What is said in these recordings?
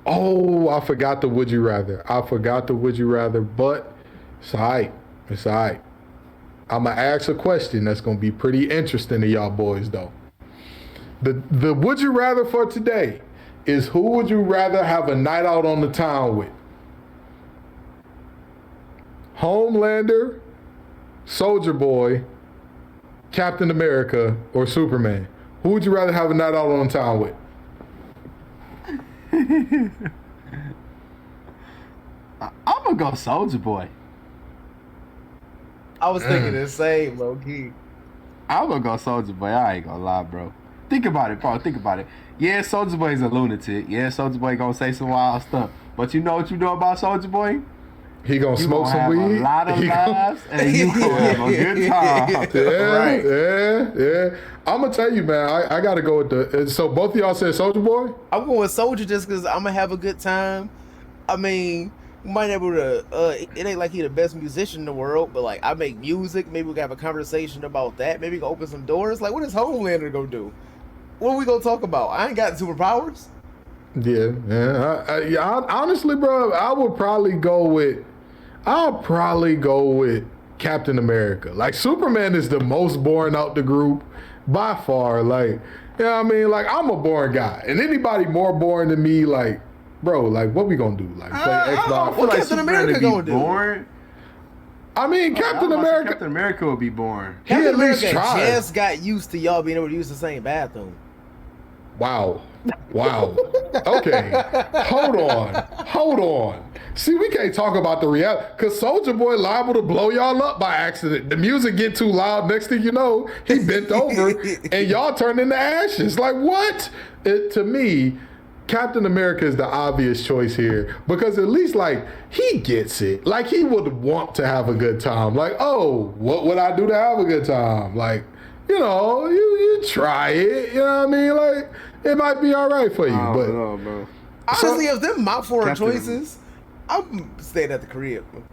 Oh, I forgot the would you rather. I forgot the would you rather, but it's all right. It's all right. I'm going to ask a question that's going to be pretty interesting to y'all boys, though. The would you rather for today is who would you rather have a night out on the town with? Homelander, Soldier Boy, Captain America, or Superman? Who would you rather have a night out on the town with? I'm gonna go Soldier Boy. I was thinking the same, low key. I'm gonna go Soldier Boy. I ain't gonna lie, bro. Think about it, bro. Think about it. Yeah, Soldier Boy is a lunatic. Yeah, Soldier Boy gonna say some wild stuff. But you know what you know about Soldier Boy? He gonna You smoke gonna some have weed. a lot of laughs, and you gonna have a good time. Yeah. I'm gonna tell you, man. I gotta go with the. So both of y'all said Soldier Boy. I'm going with Soldier just because I'm gonna have a good time. I mean, we might be able to. It ain't like he the best musician in the world, but like I make music. Maybe we can have a conversation about that. Maybe we can open some doors. Like, what is Homelander gonna do? What are we gonna talk about? I ain't got superpowers. Yeah. Honestly, bro, I'll probably go with Captain America. Like Superman is the most boring out the group by far. Like, you know what I mean? Like I'm a boring guy, and anybody more boring than me, like, bro, like what we gonna do? Like play Xbox? What Captain America gonna do? Boring. I mean, Captain America. Captain America would be boring. He at least America tried. just got used to y'all being able to use the same bathroom. Wow. Okay. Hold on. See, we can't talk about the reality because Soldier Boy liable to blow y'all up by accident. The music get too loud. Next thing you know, he bent over and y'all turn into ashes. Like what? To me, Captain America is the obvious choice here because at least like he gets it. Like he would want to have a good time. Like, oh, what would I do to have a good time? Like, you know, you try it. You know what I mean? Like it might be all right for you. But no, bro. Honestly, if them my foreign Captain- choices, I'm staying at the crib. I'm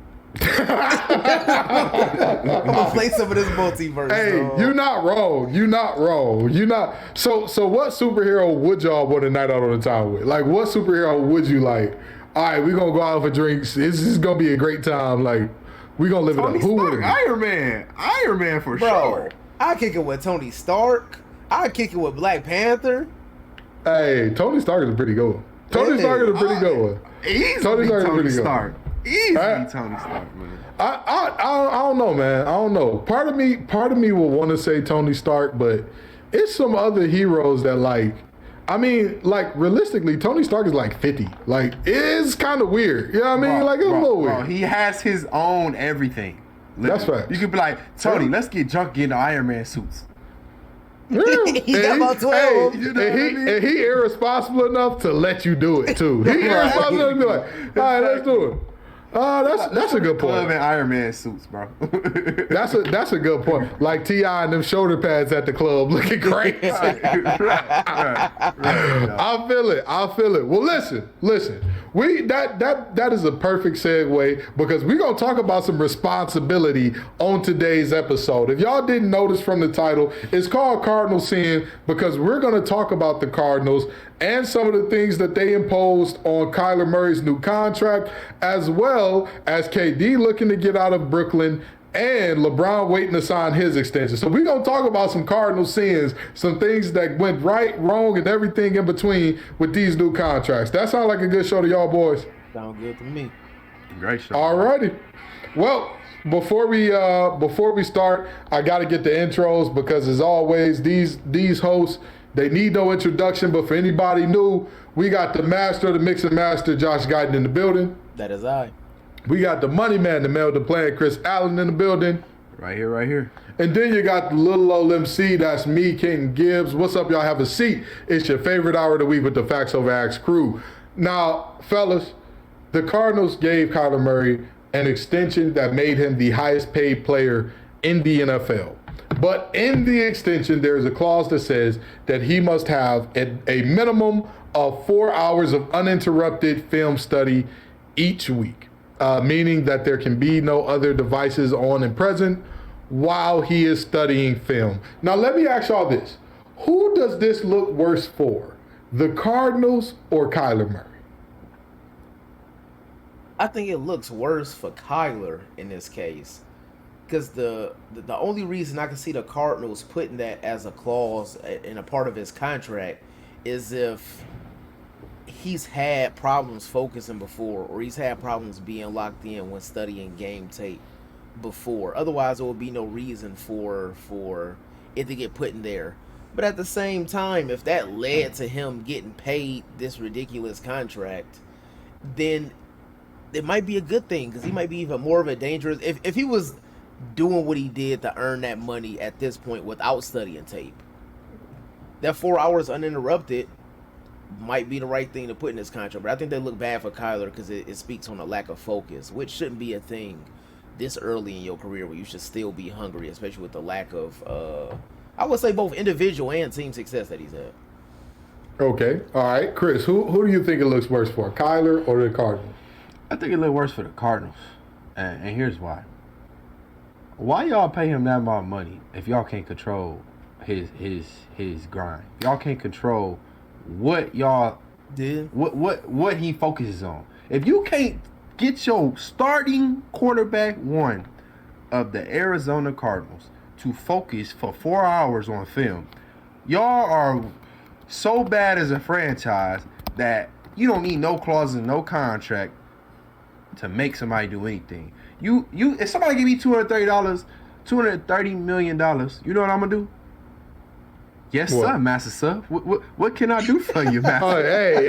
gonna play some of this multiverse. hey, you're not wrong. So what superhero would y'all want a night out on the town with? Like what superhero would you like? All right, we're gonna go out for drinks. This is gonna be a great time. Like we gonna live it up. Who would it be? Iron Man for sure. I kick it with Tony Stark. I kick it with Black Panther. Hey, Tony Stark is a pretty good one. Tony Stark is a pretty good one. Easily Tony Stark. Easily Right? Tony Stark, man. I don't know, man. I don't know. Part of me will want to say Tony Stark, but it's some other heroes that like. I mean, like realistically, Tony Stark is like 50. Like it's kind of weird. You know what I mean? Like it's a little weird. He has his own everything. That's right. You could be like, Tony, let's get drunk in the Iron Man suits. Yeah. He got about 12. You know and he irresponsible enough to let you do it too. He irresponsible enough to be like, all right, let's do it. That's a good Club point. in Iron Man suits, bro. That's a good point. Like T.I. and them shoulder pads at the club looking crazy. right. I feel it. Well, listen. That is a perfect segue because we're gonna talk about some responsibility on today's episode. If y'all didn't notice from the title, it's called Cardinal Sin because we're gonna talk about the Cardinals and some of the things that they imposed on Kyler Murray's new contract, as well as KD looking to get out of Brooklyn and LeBron waiting to sign his extension. So we're going to talk about some Cardinal sins, some things that went right, wrong, and everything in between with these new contracts. That sounds like a good show to y'all boys. Sound good to me. Great show. Alrighty. Well, before we start, I got to get the intros because as always, these hosts, they need no introduction, but for anybody new, we got the master of the mix and master, Josh Guyton, in the building. That is I. We got the money man, the mail the plan, Chris Allen, in the building. Right here. And then you got the little old MC, that's me, King Gibbs. What's up, y'all? Have a seat. It's your favorite hour of the week with the Facts Over Axe crew. Now, fellas, the Cardinals gave Kyler Murray an extension that made him the highest paid player in the NFL. But in the extension, there is a clause that says that he must have a minimum of 4 hours of uninterrupted film study each week, meaning that there can be no other devices on and present while he is studying film. Now, let me ask y'all this. Who does this look worse for, the Cardinals or Kyler Murray? I think it looks worse for Kyler in this case. Because the only reason I can see the Cardinals putting that as a clause in a part of his contract is if he's had problems focusing before, or he's had problems being locked in when studying game tape before. Otherwise, there would be no reason for it to get put in there. But at the same time, if that led to him getting paid this ridiculous contract, then it might be a good thing, because he might be even more of a dangerous... If he was doing what he did to earn that money at this point without studying tape, that 4 hours uninterrupted might be the right thing to put in his contract. But I think they look bad for Kyler because it speaks on a lack of focus, which shouldn't be a thing this early in your career, where you should still be hungry, especially with the lack of, I would say, both individual and team success that he's had. Okay. All right. Chris, who do you think it looks worse for, Kyler or the Cardinals? I think it looks worse for the Cardinals, and here's why. Why y'all pay him that amount of money if y'all can't control his grind? Y'all can't control what y'all did, what he focuses on. If you can't get your starting quarterback one of the Arizona Cardinals to focus for 4 hours on film, y'all are so bad as a franchise that you don't need no clauses, no contract to make somebody do anything. You if somebody give me $230 million, you know what I'm gonna do? Yes, what? Sir, Master Sir. What can I do for you, Master? Oh, hey.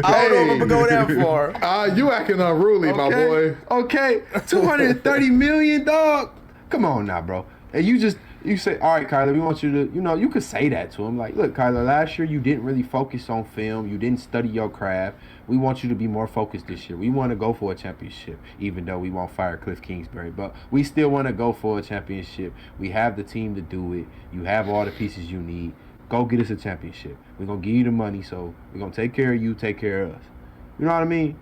I don't know if I'm gonna go that far. You acting unruly, my boy. Okay, $230 million, dog. Come on now, bro. And you say, all right, Kyler, we want you to, you could say that to him. Like, look, Kyler, last year you didn't really focus on film. You didn't study your craft. We want you to be more focused this year. We want to go for a championship, even though we won't fire Cliff Kingsbury. But we still want to go for a championship. We have the team to do it. You have all the pieces you need. Go get us a championship. We're going to give you the money, so we're going to take care of you, take care of us. You know what I mean?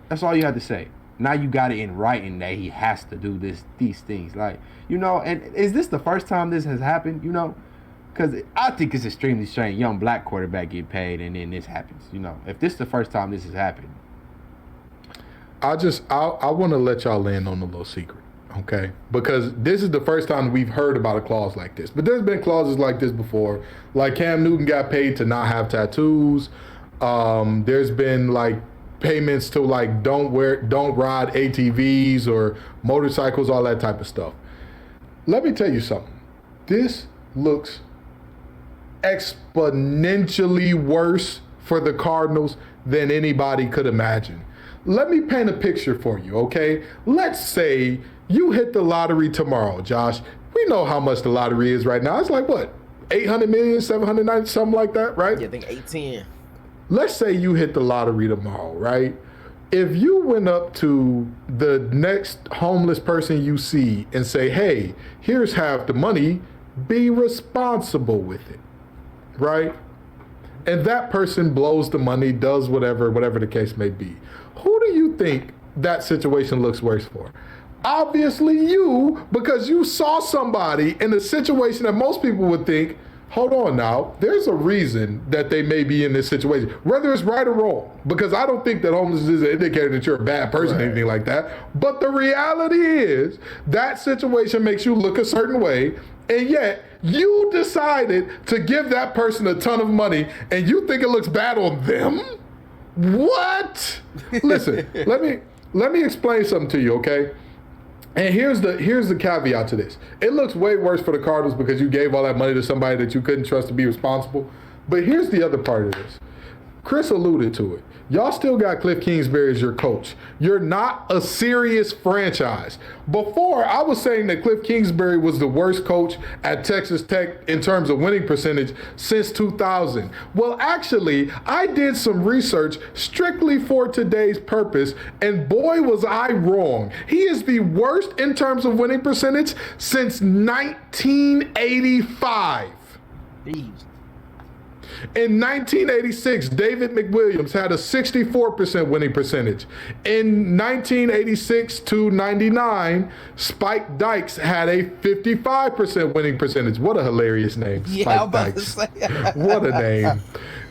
That's all you have to say. Now you got it in writing that he has to do these things. Like, and is this the first time this has happened, Because I think it's extremely strange. Young black quarterback get paid and then this happens, If this is the first time this has happened. I want to let y'all in on a little secret, okay? Because this is the first time we've heard about a clause like this. But there's been clauses like this before. Like Cam Newton got paid to not have tattoos. There's been like payments to like don't ride ATVs or motorcycles, all that type of stuff. Let me tell you something. This looks exponentially worse for the Cardinals than anybody could imagine. Let me paint a picture for you, okay? Let's say you hit the lottery tomorrow, Josh. We know how much the lottery is right now. It's like what? 800 million, 790, something like that, right? Yeah, I think 810. Let's say you hit the lottery tomorrow, right? If you went up to the next homeless person you see and say, hey, here's half the money, be responsible with it, right? And that person blows the money, does whatever the case may be. Who do you think that situation looks worse for? Obviously you, because you saw somebody in a situation that most people would think, hold on now, there's a reason that they may be in this situation, whether it's right or wrong, because I don't think that homelessness is an indicator that you're a bad person or anything like that. But the reality is that situation makes you look a certain way, and yet you decided to give that person a ton of money and you think it looks bad on them? What? Listen, let me explain something to you, okay? And here's the caveat to this. It looks way worse for the Cardinals because you gave all that money to somebody that you couldn't trust to be responsible. But here's the other part of this. Chris alluded to it. Y'all still got Cliff Kingsbury as your coach. You're not a serious franchise. Before, I was saying that Cliff Kingsbury was the worst coach at Texas Tech in terms of winning percentage since 2000. Well, actually, I did some research strictly for today's purpose, and boy, was I wrong. He is the worst in terms of winning percentage since 1985. Jeez. In 1986, David McWilliams had a 64% winning percentage. In 1986 to 99, Spike Dykes had a 55% winning percentage. What a hilarious name, Yeah, Spike I'm about Dykes. to say. What a name.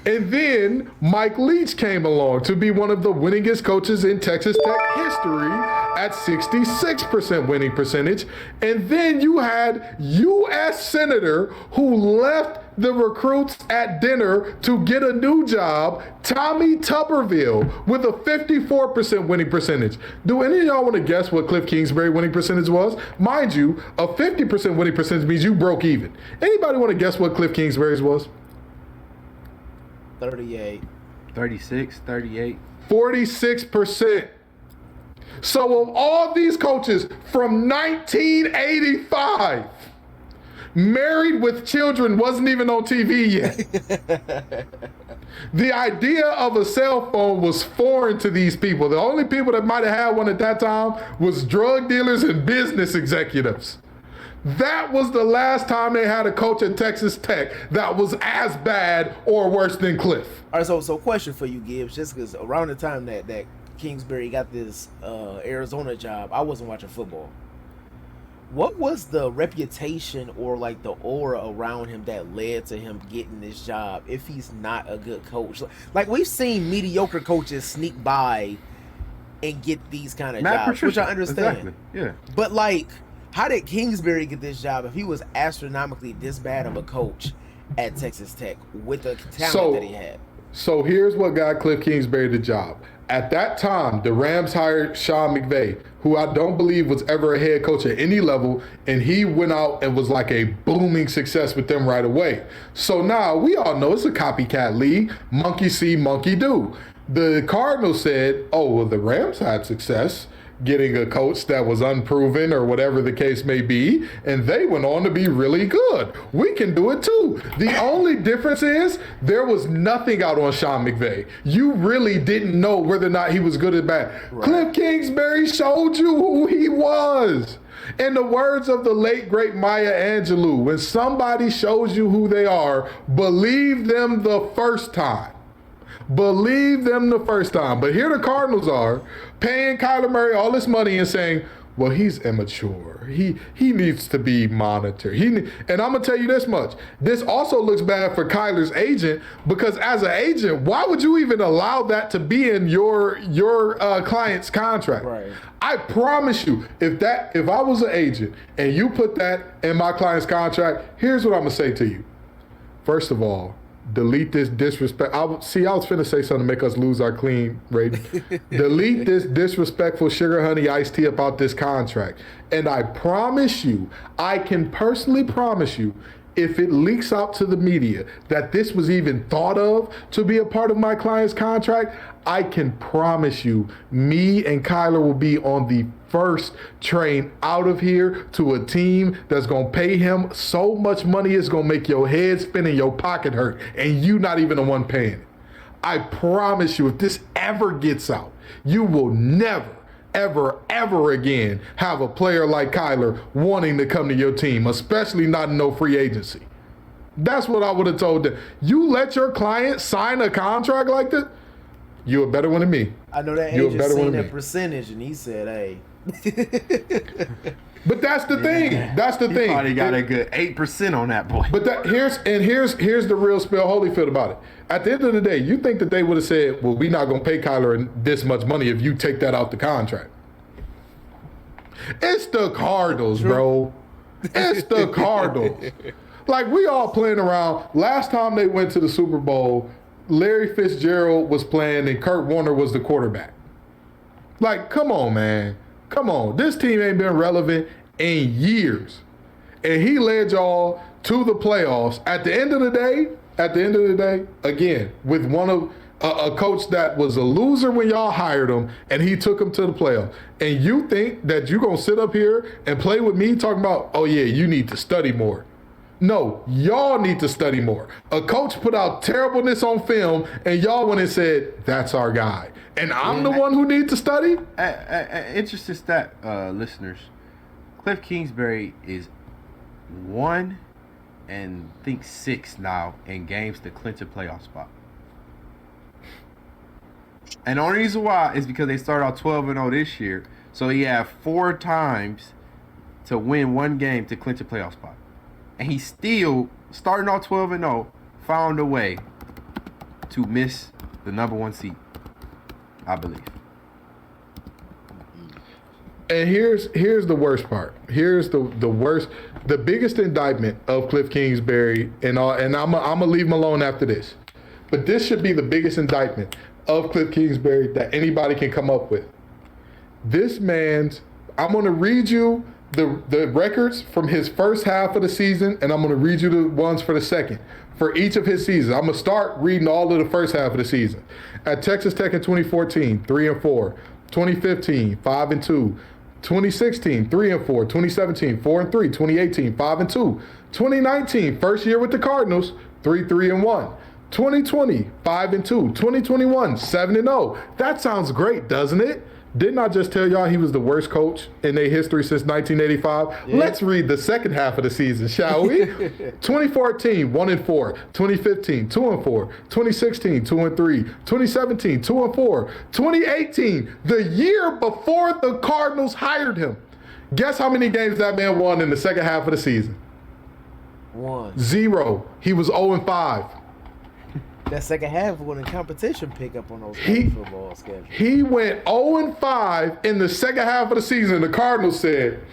And then Mike Leach came along to be one of the winningest coaches in Texas Tech history at 66% winning percentage. And then you had U.S. Senator who left the recruits at dinner to get a new job, Tommy Tuberville, with a 54% winning percentage. Do any of y'all want to guess what Cliff Kingsbury winning percentage was? Mind you, a 50% winning percentage means you broke even. Anybody want to guess what Cliff Kingsbury's was? 38. 36, 38. 46%. So of all these coaches from 1985, married with children wasn't even on TV yet. The idea of a cell phone was foreign to these people. The only people that might have had one at that time was drug dealers and business executives. That was the last time they had a coach at Texas Tech that was as bad or worse than Cliff. All right, so question for you, Gibbs, just because around the time that Kingsbury got this Arizona job, I wasn't watching football. What was the reputation or like the aura around him that led to him getting this job if he's not a good coach? Like we've seen mediocre coaches sneak by and get these kind of jobs, Patricia, which I understand. Exactly. Yeah. But like, how did Kingsbury get this job if he was astronomically this bad of a coach at Texas Tech with the talent that he had? So here's what got Cliff Kingsbury the job. At that time, the Rams hired Sean McVay, who I don't believe was ever a head coach at any level, and he went out and was like a booming success with them right away. So now we all know it's a copycat league. Monkey see, monkey do. The Cardinals said, oh, well, the Rams had success getting a coach that was unproven or whatever the case may be, and they went on to be really good. We can do it too. The only difference is there was nothing out on Sean McVay. You really didn't know whether or not he was good or bad. Right. Cliff Kingsbury showed you who he was. In the words of the late, great Maya Angelou, when somebody shows you who they are, believe them the first time. Believe them the first time. But here the Cardinals are paying Kyler Murray all this money and saying, well, he's immature. He needs to be monitored. And I'm going to tell you this much. This also looks bad for Kyler's agent, because as an agent, why would you even allow that to be in your client's contract? Right. I promise you, if I was an agent and you put that in my client's contract, here's what I'm going to say to you. First of all, delete this disrespect. I was finna say something to make us lose our clean rating. Delete this disrespectful sugar honey iced tea about this contract. And I promise you, I can personally promise you, if it leaks out to the media that this was even thought of to be a part of my client's contract, I can promise you, me and Kyler will be on the first train out of here to a team that's going to pay him so much money it's going to make your head spin and your pocket hurt, and you not even the one paying it. I promise you, if this ever gets out, you will never, ever again have a player like Kyler wanting to come to your team, especially not in no free agency. That's what I would have told them. You let your client sign a contract like this? You're a better one than me. I know that agent seen that percentage and he said, hey. But that's the thing. That's the thing. Probably got a good 8% on that boy. But here's the real spell Holyfield about it. At the end of the day, you think that they would have said, well, we're not going to pay Kyler this much money if you take that out the contract. It's the Cardinals, bro. It's the Cardinals. Like, we all playing around. Last time they went to the Super Bowl, Larry Fitzgerald was playing and Kurt Warner was the quarterback. Like, come on, man. Come on. This team ain't been relevant in years. And he led y'all to the playoffs. At the end of the day, again, with one of a coach that was a loser when y'all hired him, and he took him to the playoffs. And you think that you're going to sit up here and play with me talking about, oh, yeah, you need to study more. No, y'all need to study more. A coach put out terribleness on film, and y'all went and said, that's our guy. And I'm the one who needs to study? Interesting stat, listeners. Cliff Kingsbury is 1 and I think 6 now in games to clinch a playoff spot. And the only reason why is because they started out 12-0 this year. So he had 4 times to win 1 game to clinch a playoff spot. And he still, starting off 12-0, found a way to miss the number 1 seed, I believe. And here's the worst part. Here's the worst, the biggest indictment of Cliff Kingsbury, and I'm gonna leave him alone after this. But this should be the biggest indictment of Cliff Kingsbury that anybody can come up with. This man's, I'm gonna read you the records from his first half of the season, and I'm gonna read you the ones for the second. For each of his seasons. I'm gonna start reading all of the first half of the season. At Texas Tech in 2014, 3-4. 2015, 5-2. 2016, 3-4. 2017, 4-3. 2018, 5-2. 2019, first year with the Cardinals, 3-1. 2020, 5-2. 2021, 7-0. That sounds great, doesn't it? Didn't I just tell y'all he was the worst coach in their history since 1985? Yeah. Let's read the second half of the season, shall we? 2014, 1-4. 2015, 2-4. 2016, 2-3. 2017, 2-4. 2018, the year before the Cardinals hired him. Guess how many games that man won in the second half of the season? 1. 0. He was 0-5. That second half when the competition pick up on those football schedules. He went 0-5 in the second half of the season. The Cardinals said,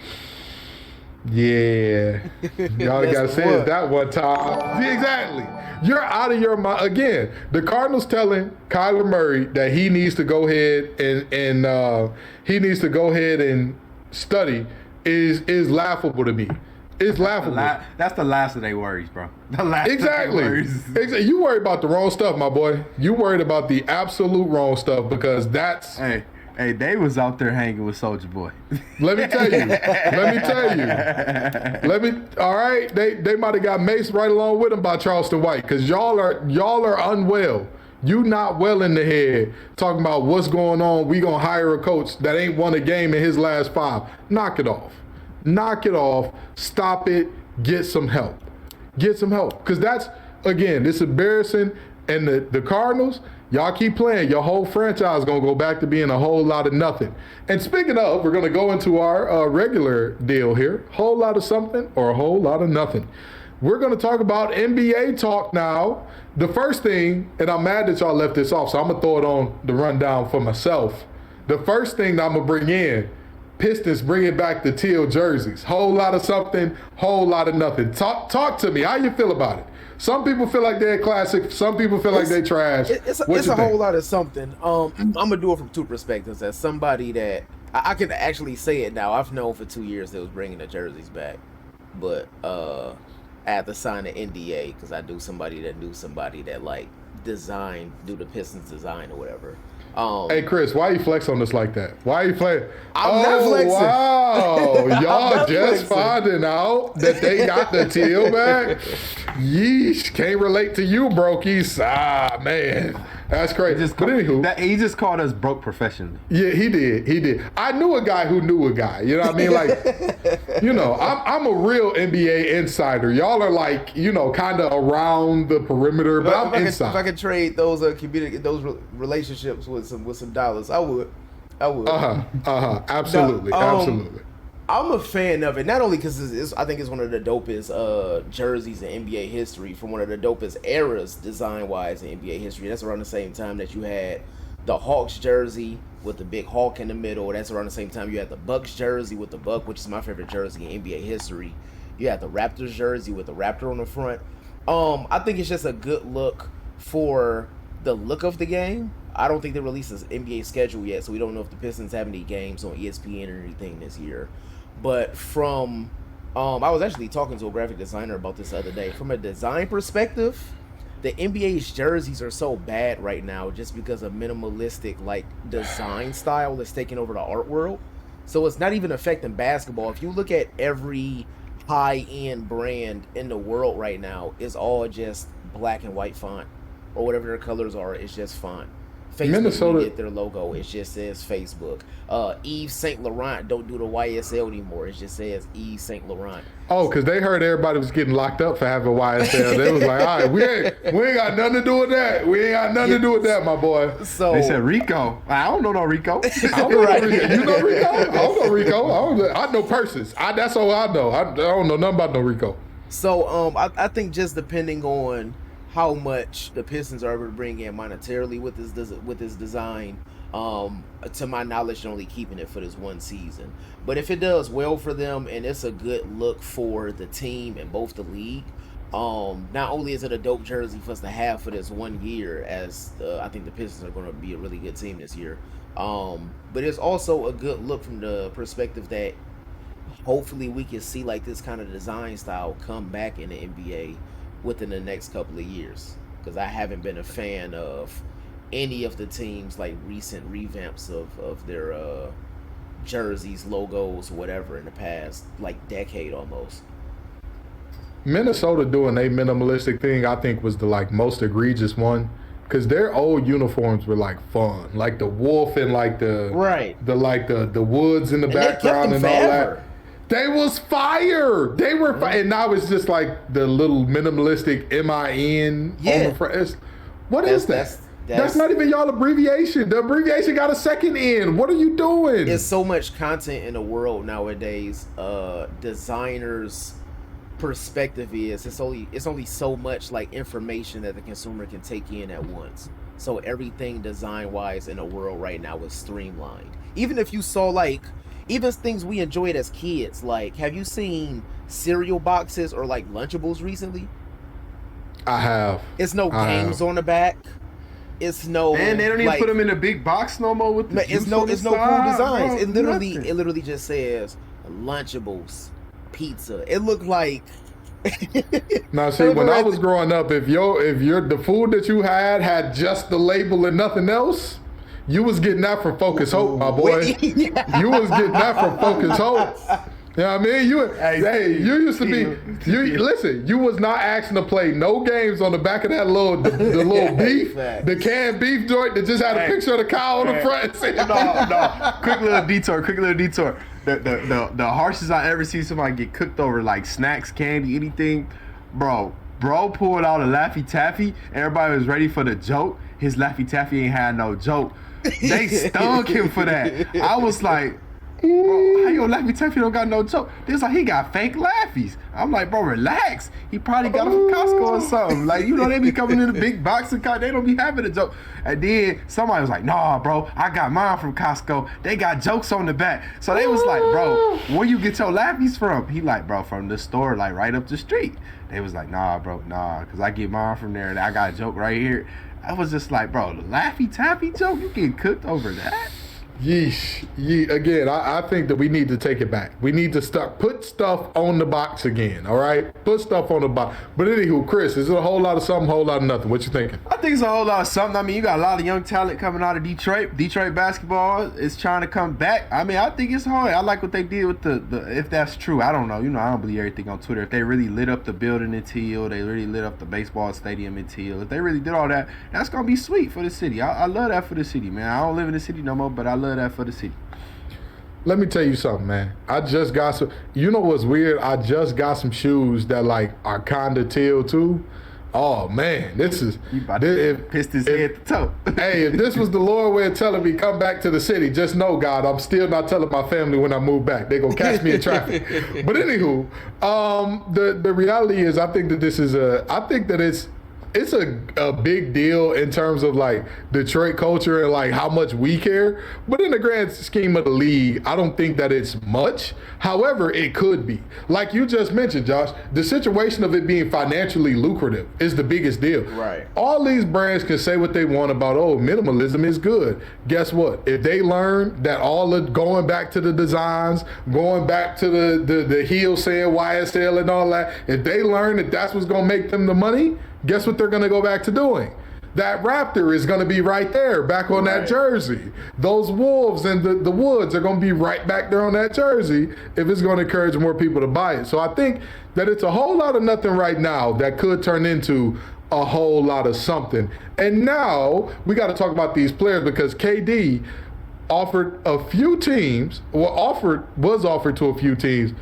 yeah, y'all gotta say it that one time. Yeah, exactly. You're out of your mind. Again, the Cardinals telling Kyler Murray that he needs to go ahead and study is laughable to me. It's laughable. That's the last of their worries, bro. The last exactly. of their worries. Exactly. You worried about the wrong stuff, my boy. You worried about the absolute wrong stuff because that's... Hey, they was out there hanging with Soulja Boy. Let me tell you. All right? They might have got maced right along with him by Charleston White because y'all are unwell. You not well in the head talking about what's going on. We going to hire a coach that ain't won a game in his last 5. Knock it off. Knock it off. Stop it. Get some help. Get some help. Because that's, again, it's embarrassing. And the Cardinals, y'all keep playing. Your whole franchise is going to go back to being a whole lot of nothing. And speaking of, we're going to go into our regular deal here. Whole lot of something or a whole lot of nothing. We're going to talk about NBA talk now. The first thing, and I'm mad that y'all left this off, so I'm going to throw it on the rundown for myself. The first thing that I'm going to bring in, Pistons bringing back the teal jerseys. Whole lot of something, whole lot of nothing. Talk to me. How you feel about it? Some people feel like they're classic. Some people feel like they trash. It's a whole lot of something. I'm gonna do it from 2 perspectives. As somebody that I can actually say it now. I've known for 2 years they was bringing the jerseys back, but I had to sign an NDA because I knew somebody that like do the Pistons design or whatever. Hey Chris, why you flex on us like that? Why you flexing? I'm not flexing. Wow, y'all just finding out that they got the teal back. Yeesh, can't relate to you, brokies. Ah man, that's crazy. But anywho, he just called us broke professionally. Yeah, he did. I knew a guy who knew a guy. You know what I mean? Like, you know, I'm a real NBA insider. Y'all are like, you know, kind of around the perimeter, but I'm inside. If I could trade those relationships with some dollars, I would. Absolutely, absolutely. I'm a fan of it, not only because I think it's one of the dopest jerseys in NBA history, from one of the dopest eras design-wise in NBA history. That's around the same time that you had the Hawks jersey with the big hawk in the middle. That's around the same time you had the Bucs jersey with the buck, which is my favorite jersey in NBA history. You had the Raptors jersey with the raptor on the front. I think it's just a good look for the look of the game. I don't think they released an NBA schedule yet, so we don't know if the Pistons have any games on ESPN or anything this year. But from, I was actually talking to a graphic designer about this the other day. From a design perspective, the NBA's jerseys are so bad right now just because of minimalistic like design style that's taking over the art world. So it's not even affecting basketball. If you look at every high-end brand in the world right now, it's all just black and white font or whatever their colors are. It's just font. Facebook, Minnesota, get their logo. It just says Facebook. Yves Saint Laurent don't do the YSL anymore. It just says Yves Saint Laurent. Oh, because they heard everybody was getting locked up for having YSL. They was like, all right, we ain't got nothing to do with that. We ain't got nothing to do with that, my boy. So they said Rico. I don't know no Rico. I don't know no Rico. You know Rico? I don't know Rico. I know purses. That's all I know. I don't know nothing about no Rico. So I think just depending on how much the Pistons are able to bring in monetarily with this design. To my knowledge, they're only keeping it for this one season. But if it does well for them and it's a good look for the team and both the league, not only is it a dope jersey for us to have for this 1 year, as I think the Pistons are going to be a really good team this year, but it's also a good look from the perspective that hopefully we can see like this kind of design style come back in the NBA within the next couple of years. Because I haven't been a fan of any of the teams like recent revamps of their jerseys, logos, whatever in the past like decade almost. Minnesota doing a minimalistic thing, I think, was the like most egregious one, because their old uniforms were like fun, like the wolf and like the the woods in the background and all that. They was fire. They were fire. And now it's just like the little minimalistic MIN on the front. What is that? That's not even y'all abbreviation. The abbreviation got a second N. What are you doing? There's so much content in the world nowadays. Designers' perspective is it's only so much like information that the consumer can take in at once. So everything design wise in the world right now is streamlined. Even if you saw like even things we enjoyed as kids, like have you seen cereal boxes or like Lunchables recently? I have. It's no games on the back. It's no, and they don't even put them in a big box no more with the it's no cool designs. Bro, it literally just says Lunchables pizza. It looked like now see, when I was growing up, if the food that you had just the label and nothing else, you was getting that from Focus Hope, my boy. You was getting that from Focus Hope. You know what I mean? You used to be. Listen, you was not asking to play no games on the back of that little beef, the canned beef joint that just had a picture of the cow on the front. No. Quick little detour. The harshest I ever see somebody get cooked over like snacks, candy, anything, bro pulled out a Laffy Taffy. Everybody was ready for the joke. His Laffy Taffy ain't had no joke. They stung him for that. I was like, bro, how your Laffy Taffy don't got no joke? They was like, he got fake Laffies. I'm like, bro, relax. He probably got them from Costco or something. Like, they be coming in a big box of they don't be having a joke. And then somebody was like, nah, bro, I got mine from Costco. They got jokes on the back. So they was like, bro, where you get your Laffies from? He like, bro, from the store, like right up the street. They was like, nah, because I get mine from there and I got a joke right here. I was just like, bro, the Laffy Taffy joke, you getting cooked over that? Yeesh. Again, I think that we need to take it back. We need to put stuff on the box again, all right? Put stuff on the box. But anywho, Chris, is it a whole lot of something, whole lot of nothing? What you thinking? I think it's a whole lot of something. I mean, you got a lot of young talent coming out of Detroit. Detroit basketball is trying to come back. I mean, I think it's hard. I like what they did with the if that's true. I don't know. I don't believe everything on Twitter. If they really lit up the building in teal, they really lit up the baseball stadium in teal. If they really did all that, that's going to be sweet for the city. I love that for the city, man. I don't live in the city no more, but I love that for the city. Let me tell you something, man. I just got some. You know what's weird? I just got some shoes that like are kinda teal too. Oh man, this is. Pissed his head to toe. Hey, if this was the Lord way of telling me come back to the city, just know, God, I'm still not telling my family when I move back. They gonna catch me in traffic. But anywho, the reality is, I think that this is it's a big deal in terms of like Detroit culture and like how much we care. But in the grand scheme of the league, I don't think that it's much. However, it could be. Like you just mentioned, Josh, the situation of it being financially lucrative is the biggest deal. Right. All these brands can say what they want about, minimalism is good. Guess what? If they learn that all of going back to the designs, going back to the heel saying YSL and all that, if they learn that that's what's going to make them the money, guess what they're going to go back to doing? That Raptor is going to be right there, back on that jersey. Those Wolves and the Woods are going to be right back there on that jersey if it's going to encourage more people to buy it. So I think that it's a whole lot of nothing right now that could turn into a whole lot of something. And now we got to talk about these players because KD offered a few teams, was offered to a few teams.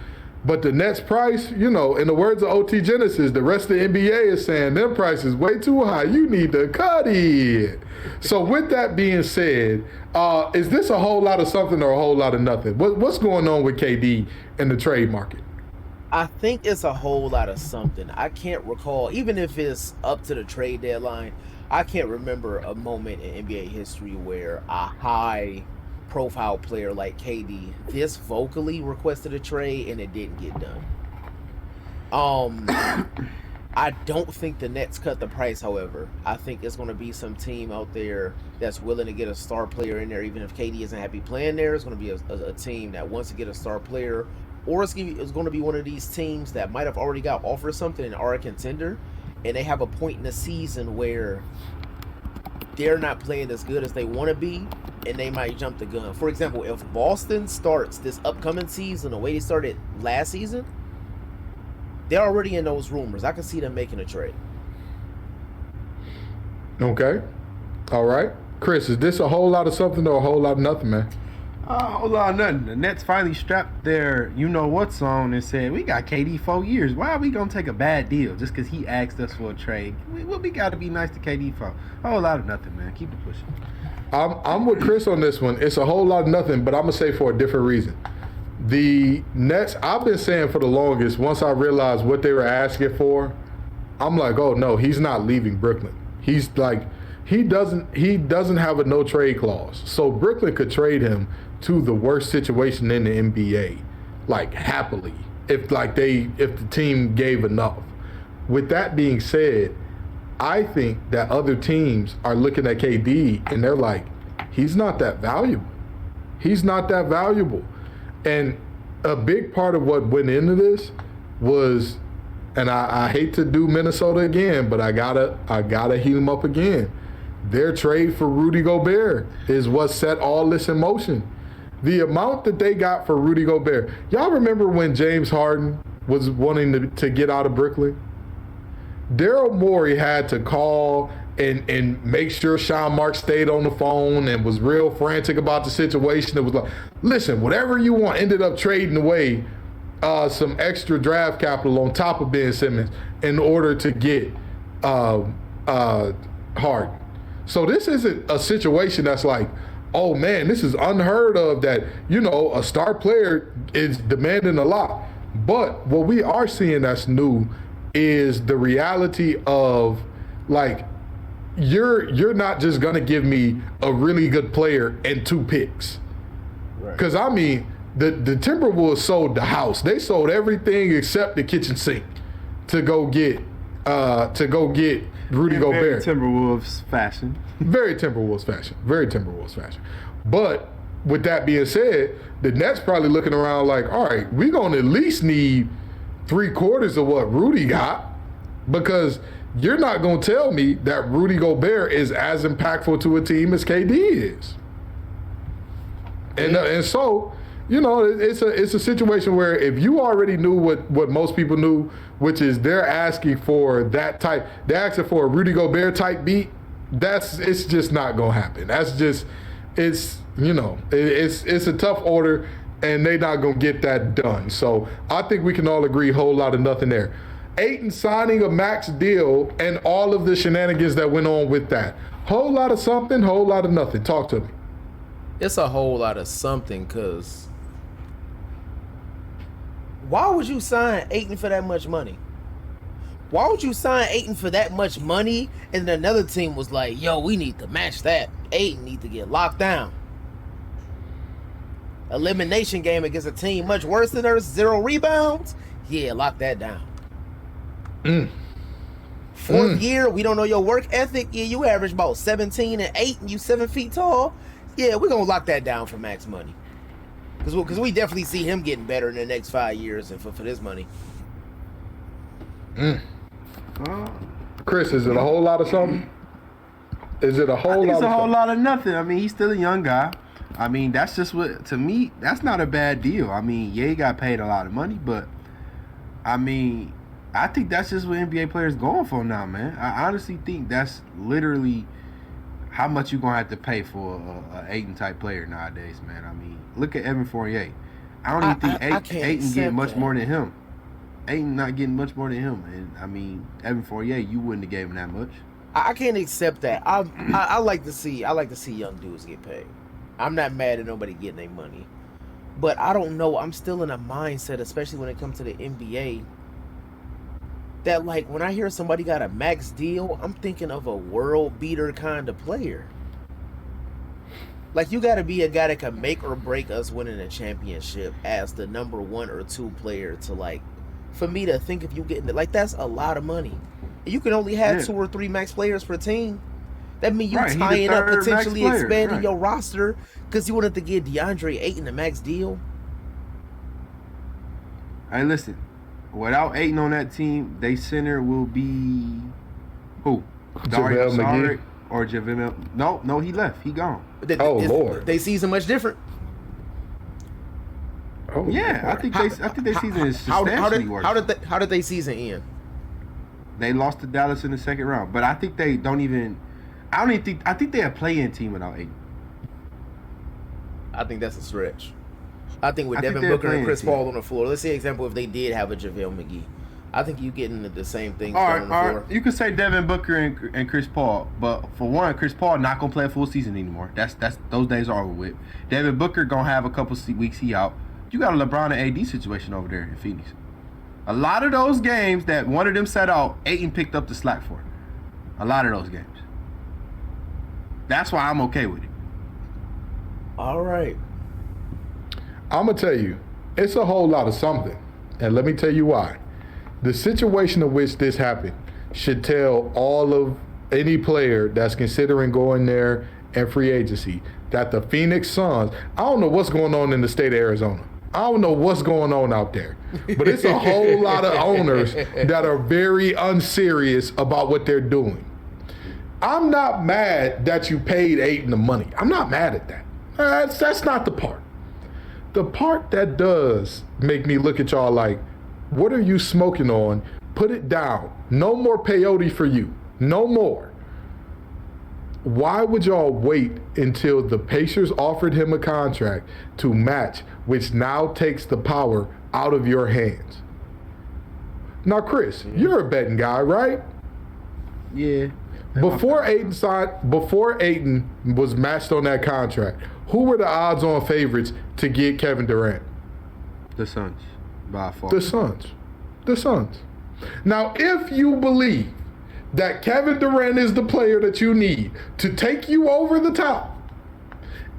But the Nets price, in the words of OT Genesis, the rest of the NBA is saying their price is way too high. You need to cut it. So with that being said, is this a whole lot of something or a whole lot of nothing? What's going on with KD in the trade market? I think it's a whole lot of something. I can't recall, even if it's up to the trade deadline, I can't remember a moment in NBA history where a high profile player like KD this vocally requested a trade and it didn't get done. I don't think the Nets cut the price, however. I think it's going to be some team out there that's willing to get a star player in there, even if KD isn't happy playing there. It's going to be a team that wants to get a star player, or it's going to be one of these teams that might have already got offered something and are a contender, and they have a point in the season where they're not playing as good as they want to be, and they might jump the gun. For example, if Boston starts this upcoming season the way they started last season, they're already in those rumors. I can see them making a trade. Okay. All right. Chris, is this a whole lot of something or a whole lot of nothing, man? A whole lot of nothing. The Nets finally strapped their you-know-what's on and said, we got KD 4 years. Why are we going to take a bad deal just because he asked us for a trade? We got to be nice to KD for a whole lot of nothing, man. Keep it pushing. I'm with Chris on this one. It's a whole lot of nothing, but I'm going to say for a different reason. The Nets, I've been saying for the longest, once I realized what they were asking for, I'm like, oh no, he's not leaving Brooklyn. He's like, he doesn't have a no trade clause. So Brooklyn could trade him to the worst situation in the NBA, like happily, if the team gave enough. With that being said, I think that other teams are looking at KD and they're like, he's not that valuable. He's not that valuable. And a big part of what went into this was, and I hate to do Minnesota again, but I gotta heat them up again. Their trade for Rudy Gobert is what set all this in motion. The amount that they got for Rudy Gobert. Y'all remember when James Harden was wanting to get out of Brooklyn? Daryl Morey had to call and make sure Sean Marks stayed on the phone and was real frantic about the situation. It was like, listen, whatever you want. Ended up trading away some extra draft capital on top of Ben Simmons in order to get Harden. So this isn't a situation that's like, oh man, this is unheard of that, a star player is demanding a lot. But what we are seeing that's new is the reality of, like, you're not just gonna give me a really good player and 2 picks. Because I mean, the Timberwolves sold the house. They sold everything except the kitchen sink to go get Rudy Gobert. Very Timberwolves fashion. Very Timberwolves fashion. Very Timberwolves fashion. But with that being said, the Nets probably looking around like, all right, we're gonna at least need 3/4 of what Rudy got, because you're not going to tell me that Rudy Gobert is as impactful to a team as KD is. And so, it's a situation where if you already knew what most people knew, which is they're asking for that type, they're asking for a Rudy Gobert type beat, it's just not going to happen. That's just, it's a tough order, and they're not going to get that done. So I think we can all agree, whole lot of nothing there. Ayton signing a max deal and all of the shenanigans that went on with that. Whole lot of something, whole lot of nothing. Talk to me. It's a whole lot of something, because why would you sign Ayton for that much money? Why would you sign Ayton for that much money and then another team was like, yo, we need to match that. Ayton need to get locked down. Elimination game against a team much worse than theirs, 0 rebounds? Yeah, lock that down. Fourth year, we don't know your work ethic. Yeah, you average about 17 and 8 and you 7 feet tall. Yeah, we're going to lock that down for max money. Because we definitely see him getting better in the next 5 years and for this money. Chris, is it a whole lot of something? Is it a whole lot of something? It's a whole lot of nothing. I mean, he's still a young guy. I mean, that's just what, to me, that's not a bad deal. I mean, yeah, he got paid a lot of money, but I mean, I think that's just what NBA players going for now, man. I honestly think that's literally how much you're going to have to pay for a Ayton type player nowadays, man. I mean, look at Evan Fournier. I don't even think Ayton getting much more than him. Ayton not getting much more than him. And I mean, Evan Fournier, you wouldn't have gave him that much. I can't accept that. I like to see young dudes get paid. I'm not mad at nobody getting their money. But I don't know. I'm still in a mindset, especially when it comes to the NBA, that like when I hear somebody got a max deal, I'm thinking of a world beater kind of player. Like you got to be a guy that can make or break us winning a championship as the number 1 or 2 player to like, for me to think if you get like that's a lot of money. You can only have 2 or 3 max players per team. That means you tying up potentially expanding your roster because you wanted to give DeAndre Ayton a max deal. Hey, listen. Without Ayton on that team, they center will be who? Dario Saric or JaVale? No, he left. He gone. Lord, they season much different. Oh yeah, Lord. I think their season is substantially worse. How did they season end? They lost to Dallas in the second round, but I think they don't even. I think they're a play-in team without Ayton. I think that's a stretch. I think with Devin Booker and Chris Paul on the floor, let's say example if they did have a JaVale McGee, I think you get into the same thing on the floor. You could say Devin Booker and Chris Paul, but for one, Chris Paul not gonna play a full season anymore. That's those days are over with. Devin Booker gonna have a couple weeks he out. You got a LeBron and AD situation over there in Phoenix. A lot of those games that one of them set out, Ayton picked up the slack for. A lot of those games. That's why I'm okay with it. All right. I'm going to tell you, it's a whole lot of something. And let me tell you why. The situation in which this happened should tell all of any player that's considering going there and free agency that the Phoenix Suns, I don't know what's going on in the state of Arizona. I don't know what's going on out there. But it's a whole lot of owners that are very unserious about what they're doing. I'm not mad that you paid Ayton the money. I'm not mad at that. That's not the part. The part that does make me look at y'all like, what are you smoking on? Put it down. No more peyote for you. No more. Why would y'all wait until the Pacers offered him a contract to match, which now takes the power out of your hands? Now, Chris, you're a betting guy, right? Yeah. Before Ayton was matched on that contract, who were the odds-on favorites to get Kevin Durant? The Suns, by far. The Suns. Now, if you believe that Kevin Durant is the player that you need to take you over the top,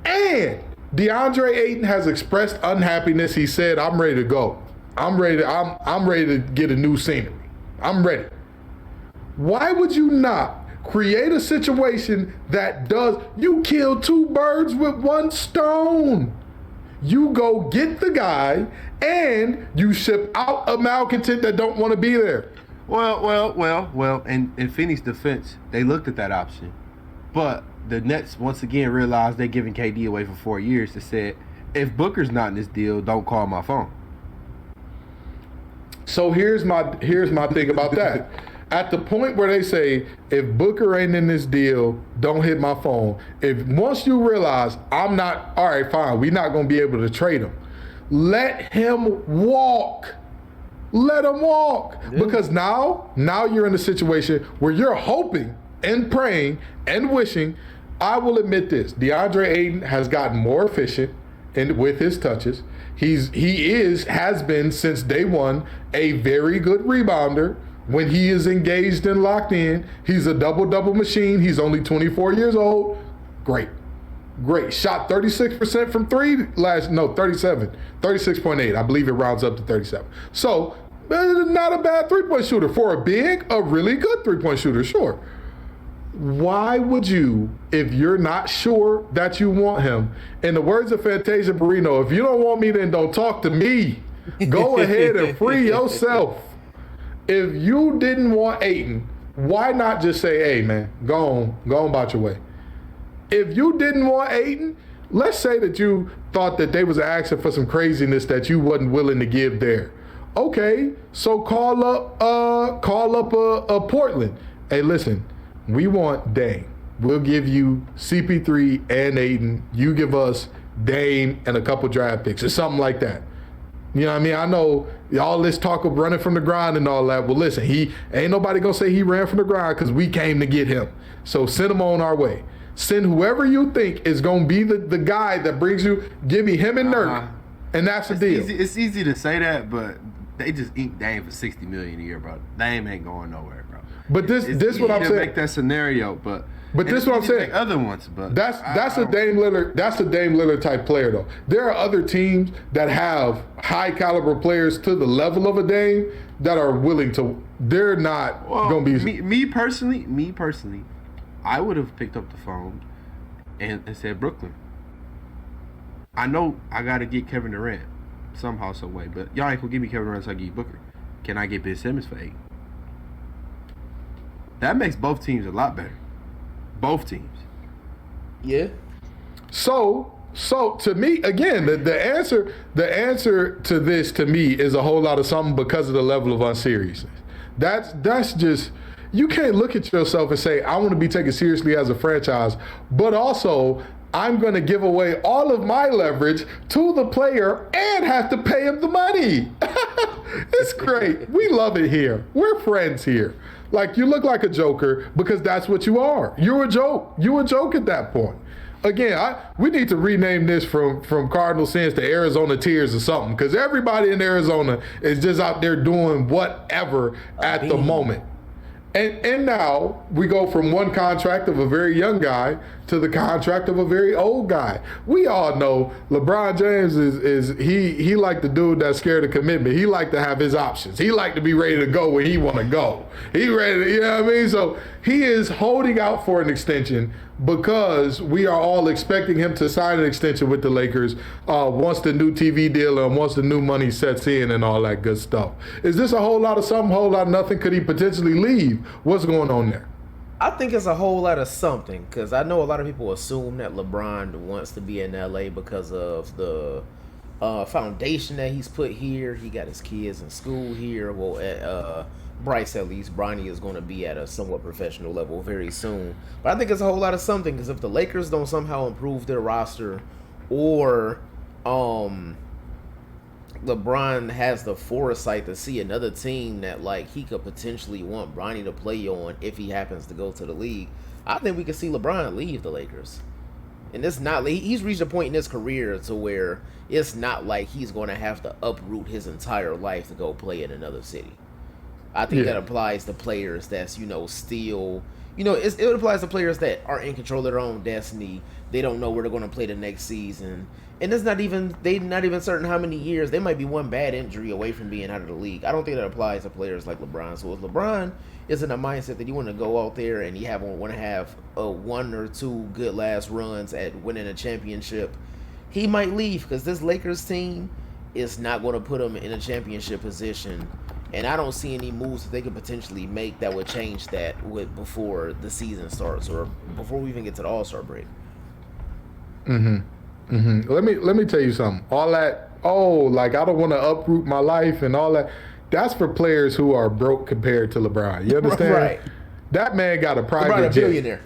and DeAndre Ayton has expressed unhappiness, he said, "I'm ready to go. I'm ready to get a new scenery. I'm ready." Why would you not create a situation that does, you kill 2 birds with 1 stone? You go get the guy and you ship out a malcontent that don't want to be there. Well, and in Phoenix defense, they looked at that option. But the Nets once again realized they're giving KD away for 4 years. They said, if Booker's not in this deal, don't call my phone. So here's my thing about that. At the point where they say, if Booker ain't in this deal, don't hit my phone. Once you realize I'm not, all right, fine, we're not going to be able to trade him. Let him walk. Let him walk. Yeah. Because now you're in a situation where you're hoping and praying and wishing. I will admit this, DeAndre Ayton has gotten more efficient with his touches. He has been since day one a very good rebounder. When he is engaged and locked in, he's a double-double machine. He's only 24 years old. Great. Shot 36% from 3 37. 36.8. I believe it rounds up to 37. So, not a bad three-point shooter. For a really good three-point shooter, sure. Why would you, if you're not sure that you want him, in the words of Fantasia Barrino, if you don't want me, then don't talk to me. Go ahead and free yourself. If you didn't want Ayton, why not just say, hey, man, go on about your way? If you didn't want Ayton, let's say that you thought that they was asking for some craziness that you wasn't willing to give there. Okay, so call up a Portland. Hey, listen, we want Dame. We'll give you CP3 and Ayton. You give us Dame and a couple draft picks or something like that. You know what I mean? I know all this talk of running from the grind and all that. Well, listen, he ain't nobody gonna say he ran from the grind because we came to get him. So send him on our way. Send whoever you think is gonna be the guy that brings you. Give me him and Nurk, And that's the deal. It's easy to say that, but they just ink Dame for $60 million a year, bro. Dame ain't going nowhere, bro. But this what I'm saying. Make that scenario, but this what I'm saying. Other ones, but that's a Dame Lillard. That's a Dame Lillard type player, though. There are other teams that have high caliber players to the level of a Dame that are willing to. They're not going to be. Me personally, I would have picked up the phone and said Brooklyn. I know I got to get Kevin Durant somehow, some way, but y'all ain't gonna give me Kevin Durant so I give you Booker. Can I get Ben Simmons for 8? That makes both teams a lot better. Both teams. Yeah. So to me, again, the answer to this to me is a whole lot of something because of the level of unseriousness. That's just, you can't look at yourself and say, I want to be taken seriously as a franchise, but also I'm going to give away all of my leverage to the player and have to pay him the money. It's great. We love it here. We're friends here. Like, you look like a joker because that's what you are. You're a joke. You're a joke at that point. Again, we need to rename this from Cardinal Sins to Arizona Tears or something, because everybody in Arizona is just out there doing whatever at the moment. And now we go from one contract of a very young guy to the contract of a very old guy. We all know LeBron James is he like the dude that's scared of commitment. He like to have his options. He like to be ready to go when he want to go. He ready to, you know what I mean? So he is holding out for an extension because we are all expecting him to sign an extension with the Lakers once the new TV deal and once the new money sets in and all that good stuff. Is this a whole lot of something, whole lot of nothing? Could he potentially leave? What's going on there? I think it's a whole lot of something, because I know a lot of people assume that LeBron wants to be in LA because of the foundation that he's put here. He got his kids in school here. Well, at Bryce, at least, Bronny is going to be at a somewhat professional level very soon. But I think it's a whole lot of something, because if the Lakers don't somehow improve their roster, or LeBron has the foresight to see another team that, like, he could potentially want Bronny to play on if he happens to go to the league, I think we could see LeBron leave the Lakers. And it's not, he's reached a point in his career to where it's not like he's going to have to uproot his entire life to go play in another city. I think that applies to players that's, still, it applies to players that are in control of their own destiny. They don't know where they're going to play the next season. And they're not even certain how many years. They might be one bad injury away from being out of the league. I don't think that applies to players like LeBron. So if LeBron is in a mindset that you want to go out there and you want to have one or two good last runs at winning a championship, he might leave, because this Lakers team is not going to put him in a championship position. And I don't see any moves that they could potentially make that would change that before the season starts or before we even get to the All-Star break. Let me tell you something. All that, I don't want to uproot my life and all that. That's for players who are broke compared to LeBron. You understand? Right. That man got a private LeBron, a jet. billionaire.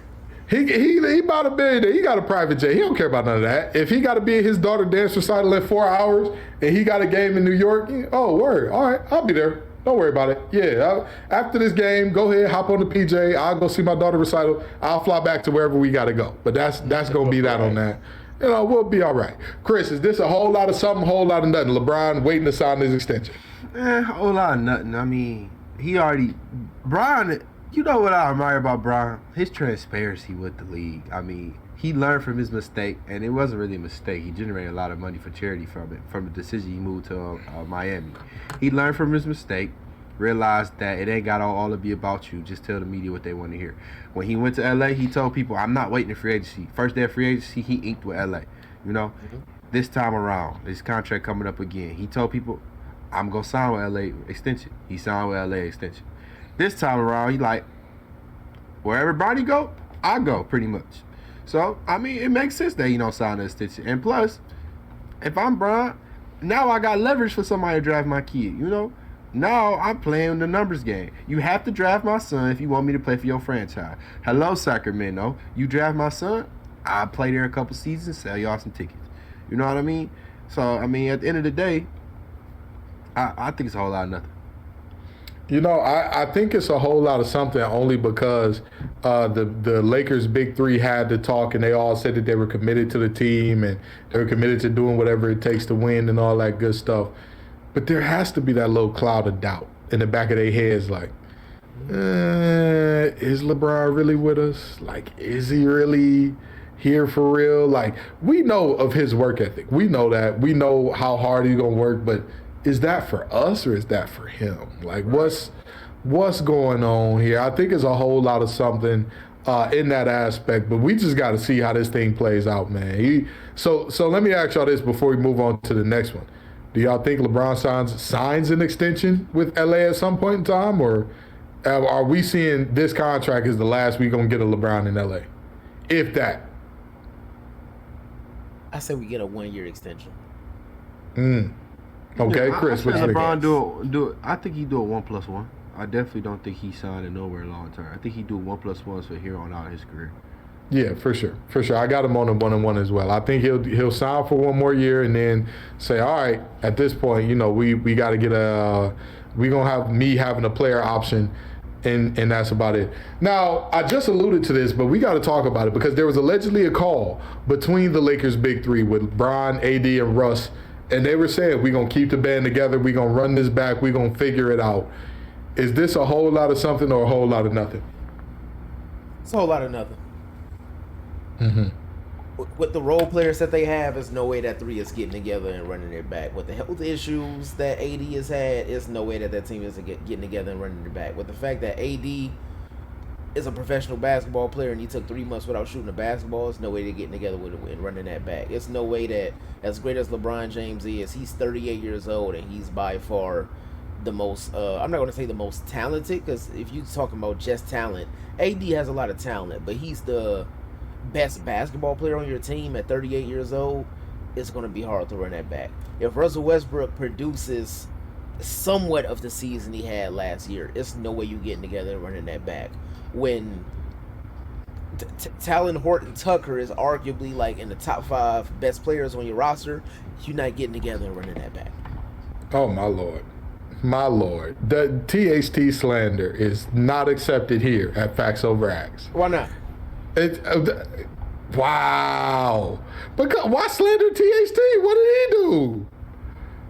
He bought a billionaire. He got a private jet. He don't care about none of that. If he got to be at his daughter dance recital in 4 hours and he got a game in New York, word. All right, I'll be there. Don't worry about it. Yeah, after this game, go ahead, hop on the PJ. I'll go see my daughter recital. I'll fly back to wherever we got to go. But that's going to be that on that. We'll be all right. Chris, is this a whole lot of something, whole lot of nothing? LeBron waiting to sign his extension. A whole lot of nothing. I mean, Brian, you know what I admire about Brian? His transparency with the league. I mean, he learned from his mistake, and it wasn't really a mistake. He generated a lot of money for charity from it, from the decision he moved to Miami. He learned from his mistake, realized that it ain't got to all to be about you. Just tell the media what they want to hear. When he went to L.A., he told people, I'm not waiting for free agency. First day of free agency, he inked with L.A. This time around, his contract coming up again. He told people, I'm going to sign with L.A. extension. He signed with L.A. extension. This time around, he like, wherever Bronny go, I go, pretty much. So, I mean, it makes sense that he don't sign an extension. And plus, if I'm Brian, now I got leverage for somebody to draft my kid, Now I'm playing the numbers game. You have to draft my son if you want me to play for your franchise. Hello, Sacramento. You draft my son, I'll play there a couple seasons, sell y'all some tickets. You know what I mean? So, I mean, at the end of the day, I think it's a whole lot of nothing. You know, I think it's a whole lot of something only because the Lakers' big three had to talk and they all said that they were committed to the team and they were committed to doing whatever it takes to win and all that good stuff. But there has to be that little cloud of doubt in the back of their heads, like, is LeBron really with us? Like, is he really here for real? Like, we know of his work ethic. We know that. We know how hard he's gonna work, but is that for us or is that for him? Like, what's going on here? I think it's a whole lot of something in that aspect, but we just got to see how this thing plays out, man. So let me ask y'all this before we move on to the next one. Do y'all think LeBron signs an extension with LA at some point in time, or are we seeing this contract as the last we're going to get a LeBron in LA? If that. I say we get a 1-year extension. Okay, Yeah, Chris, I what you think think? LeBron do it. I think he do a 1+1. I definitely don't think he's signing nowhere long term. I think he do 1+1s for here on out in his career. Yeah, for sure. I got him on a 1-1 as well. I think he'll sign for one more year and then say, all right, at this point, you know, we got to get we're going to have me having a player option, and that's about it. Now, I just alluded to this, but we got to talk about it because there was allegedly a call between the Lakers' big three with Bron, AD, and Russ, and they were saying, we're going to keep the band together, we're going to run this back, we're going to figure it out. Is this a whole lot of something or a whole lot of nothing? It's a whole lot of nothing. Mm-hmm. With the role players that they have, there's no way that three is getting together and running it back. With the health issues that AD has had, there's no way that team isn't getting together and running it back. With the fact that AD is a professional basketball player and he took 3 months without shooting a basketball, there's no way they're getting together with it and running that back. It's no way that, as great as LeBron James is, he's 38 years old and he's by far the most, I'm not going to say the most talented, because if you're talking about just talent, AD has a lot of talent, but he's the best basketball player on your team at 38 years old. It's going to be hard to run that back. If Russell Westbrook produces somewhat of the season he had last year, it's no way you getting together and running that back. When Talon Horton Tucker is arguably like in the top 5 best players on your roster, you're not getting together and running that back. Oh, my Lord. My Lord. The THT slander is not accepted here at Facts Over Acts. Why not? Wow. Because why slander THT? What did he do?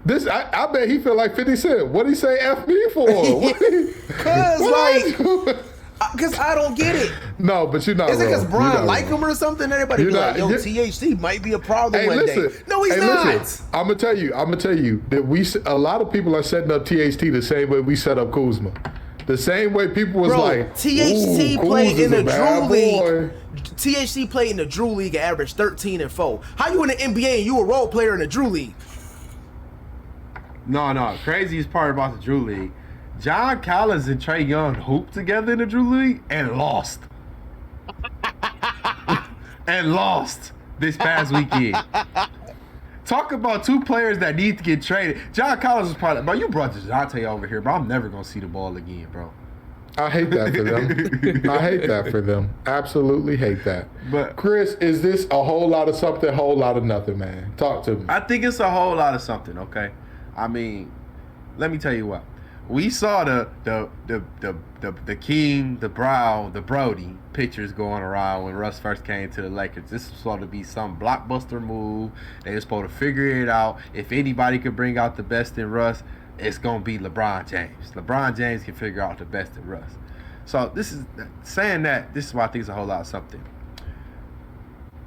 This I bet he feel like 50 Cent. What did he say F me for? Because I don't get it. No, but you're not Is it because wrong. Brian like him or something? Everybody be like, yo, THT might be a problem one day. No, he's not. Listen, I'm gonna tell you that a lot of people are setting up THT the same way we set up Kuzma. The same way people was like, THT played in the Drew League. THT played in the Drew League, averaged 13-4. How you in the NBA and you a role player in the Drew League? No. Craziest part about the Drew League, John Collins and Trae Young hooped together in the Drew League and lost. This past weekend. Talk about 2 players that need to get traded. John Collins was probably, bro, you brought DeJounte over here, bro. I'm never going to see the ball again, bro. I hate that for them. I hate that for them. Absolutely hate that. But Chris, is this a whole lot of something, whole lot of nothing, man? Talk to me. I think it's a whole lot of something, okay? I mean, let me tell you what. We saw the King, the Brody pictures going around when Russ first came to the Lakers. This was supposed to be some blockbuster move. They were supposed to figure it out. If anybody could bring out the best in Russ, it's going to be LeBron James. LeBron James can figure out the best in Russ. So this is why I think it's a whole lot of something.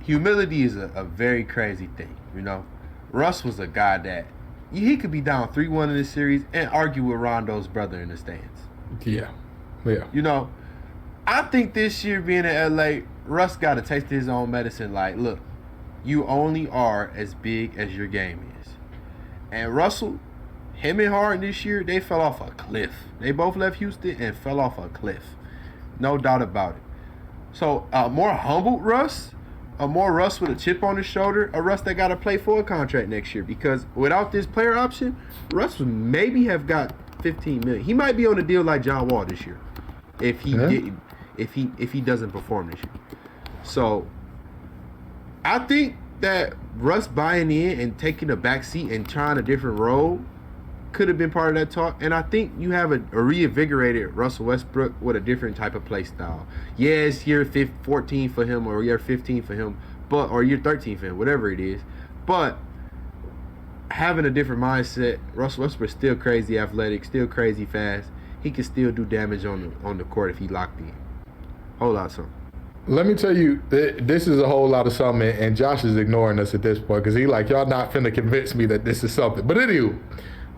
Humility is a very crazy thing, you know. Russ was a guy that he could be down 3-1 in this series and argue with Rondo's brother in the stands. Yeah. You know, I think this year being in LA, Russ got to taste his own medicine. Like, look, you only are as big as your game is. And Russell, him and Harden this year, they fell off a cliff. They both left Houston and fell off a cliff. No doubt about it. So, more humbled Russ, a more Russ with a chip on his shoulder, a Russ that got to play for a contract next year, because without this player option, Russ would maybe have got $15 million. He might be on a deal like John Wall this year, if he doesn't perform this year. So I think that Russ buying in and taking a back seat and trying a different role could have been part of that talk. And I think you have a reinvigorated Russell Westbrook with a different type of play style. Yeah, it's year 14 for him or year 15 for him, or year 13 for him, whatever it is. But having a different mindset, Russell Westbrook's still crazy athletic, still crazy fast. He can still do damage on the court if he locked in. Whole lot of something. Let me tell you, this is a whole lot of something, and Josh is ignoring us at this point because he like, y'all not finna convince me that this is something. But anywho,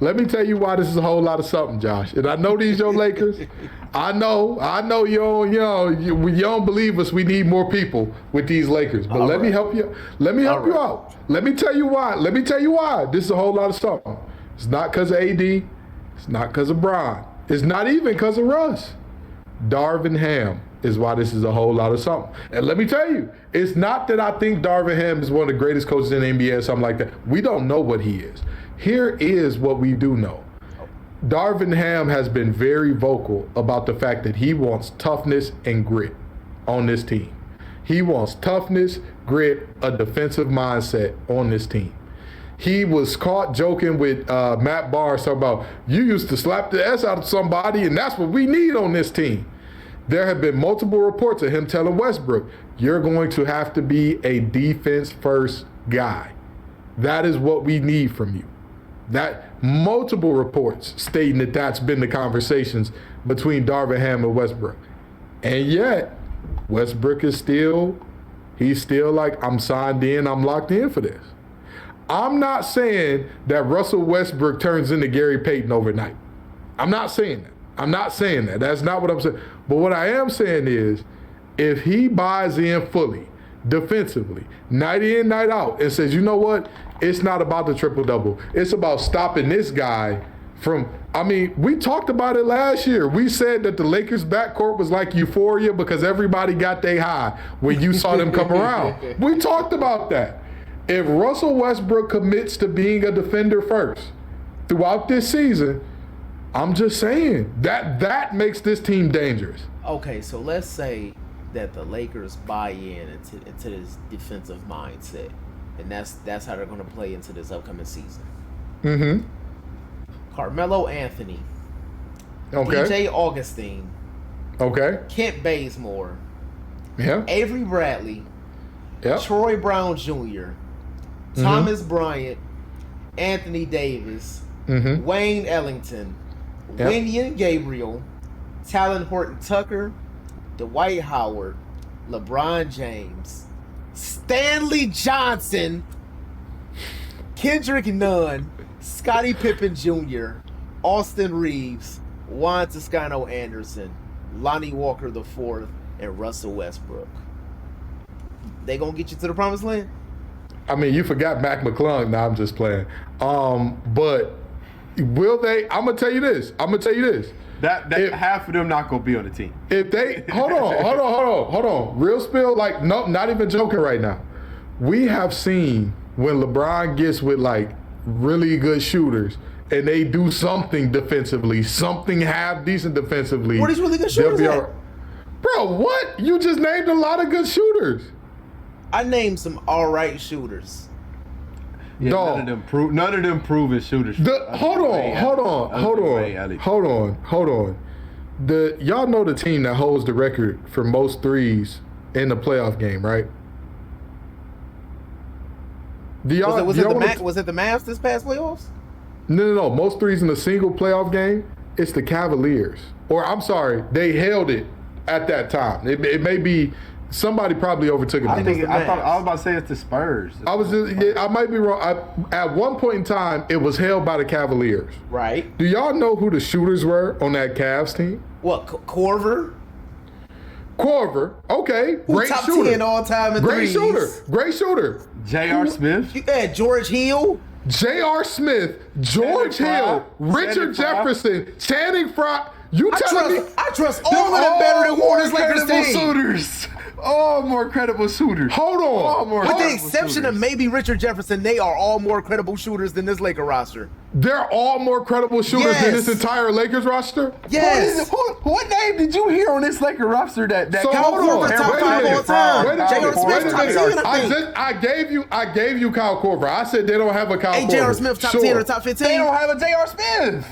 let me tell you why this is a whole lot of something, Josh. And I know these your Lakers. I know you don't believe us. We need more people with these Lakers. But let me help you. Let me help you out. Let me tell you why. This is a whole lot of something. It's not because of AD. It's not because of Bron. It's not even because of Russ. Darvin Ham is why this is a whole lot of something. And let me tell you, it's not that I think Darvin Ham is one of the greatest coaches in the NBA or something like that. We don't know what he is. Here is what we do know. Darvin Ham has been very vocal about the fact that he wants toughness and grit on this team. He wants toughness, grit, a defensive mindset on this team. He was caught joking with Matt Barr talking about, you used to slap the S out of somebody, and that's what we need on this team. There have been multiple reports of him telling Westbrook, you're going to have to be a defense-first guy. That is what we need from you. That multiple reports stating that that's been the conversations between Darvin Ham and Westbrook. And yet, Westbrook is he's still like, I'm signed in, I'm locked in for this. I'm not saying that Russell Westbrook turns into Gary Payton overnight. I'm not saying that. That's not what I'm saying. But what I am saying is, if he buys in fully, defensively, night in, night out, and says, you know what? It's not about the triple-double. It's about stopping this guy from, we talked about it last year. We said that the Lakers' backcourt was like euphoria because everybody got their high when you saw them come around. We talked about that. If Russell Westbrook commits to being a defender first throughout this season, I'm just saying that makes this team dangerous. Okay, so let's say that the Lakers buy in into this defensive mindset, and that's how they're going to play into this upcoming season. Mm-hmm. Carmelo Anthony, okay, DJ Augustine, okay, Kent Bazemore, yeah, Avery Bradley, yeah, Troy Brown Jr., Thomas Bryant, Anthony Davis, Wayne Ellington, Wenyen Gabriel, Talon Horton Tucker, Dwight Howard, LeBron James, Stanley Johnson, Kendrick Nunn, Scottie Pippen Jr., Austin Reeves, Juan Toscano Anderson, Lonnie Walker IV, and Russell Westbrook. They gonna get you to the promised land? You forgot Mac McClung. Now I'm just playing. But will they? I'm gonna tell you this. That half of them not gonna be on the team. If they hold on. Real spill, no, not even joking right now. We have seen when LeBron gets with really good shooters and they do something defensively, something half decent defensively. What is really good shooters at? Bro, what? You just named a lot of good shooters. I named some all right shooters. Yeah, none of them proven shooters. Hold on. Y'all know the team that holds the record for most threes in the playoff game, right? Was it the Mavs this past playoffs? No. Most threes in a single playoff game, it's the Cavaliers. Or I'm sorry, they held it at that time. It may be. Somebody probably overtook it. I was about to say it's the Spurs. I might be wrong. At one point in time, it was held by the Cavaliers. Right. Do y'all know who the shooters were on that Cavs team? What, Korver? Okay. Great top shooter. 10 all time in Great threes. Great shooter. J.R. Smith. Yeah, George Hill. J.R. Smith, George Hill, Richard Jefferson, Channing Frye. I trust all of them better than Warriors Lakers team. Suitors. All more credible shooters. Hold on. All more With the credible exception of shooters. maybe Richard Jefferson, they are all more credible shooters than this Laker roster. They're all more credible shooters than Yes. this entire Lakers roster? Yes. What name did you hear on this Laker roster that So Kyle hold on. Korver, top Wait a five minute. all time. Wait a J.R. minute. Smith, Wait a top minute. 10, I think. I gave you Kyle Korver. I said they don't have a Kyle Hey, Korver. J.R. Smith, top Sure. 10 or top 15? They don't have a J.R. Smith.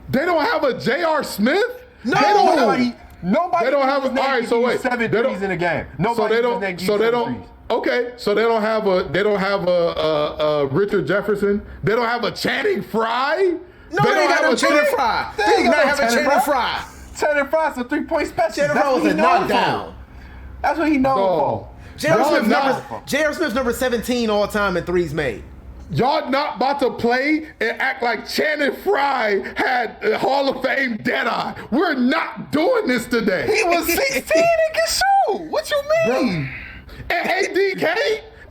They don't have a J.R. Smith? No. They don't Nobody. They don't have a- in his name all right, can so give you wait. 7 They threes don't- in a game. So Nobody they in his don't. name can So give they you don't. 7 threes. Okay. So they don't have a. They don't have a Richard Jefferson. They don't have a Channing Frye. No, they ain't got no Channing Channing Frye. They They ain't do not got have no a Channing Channing Frye. Frye. Channing Frye's a 3-point specialist. Channing That's Frye what was he a known for. knockdown. That's what he known Dog. J.R. Y'all Smith, not- J.R. Smith's number 17 all time in threes made. Y'all not about to play and act like Channing Frye had Hall of Fame dead-eye. We're not doing this today. He was 16 and can shoot. What you mean? And ADK?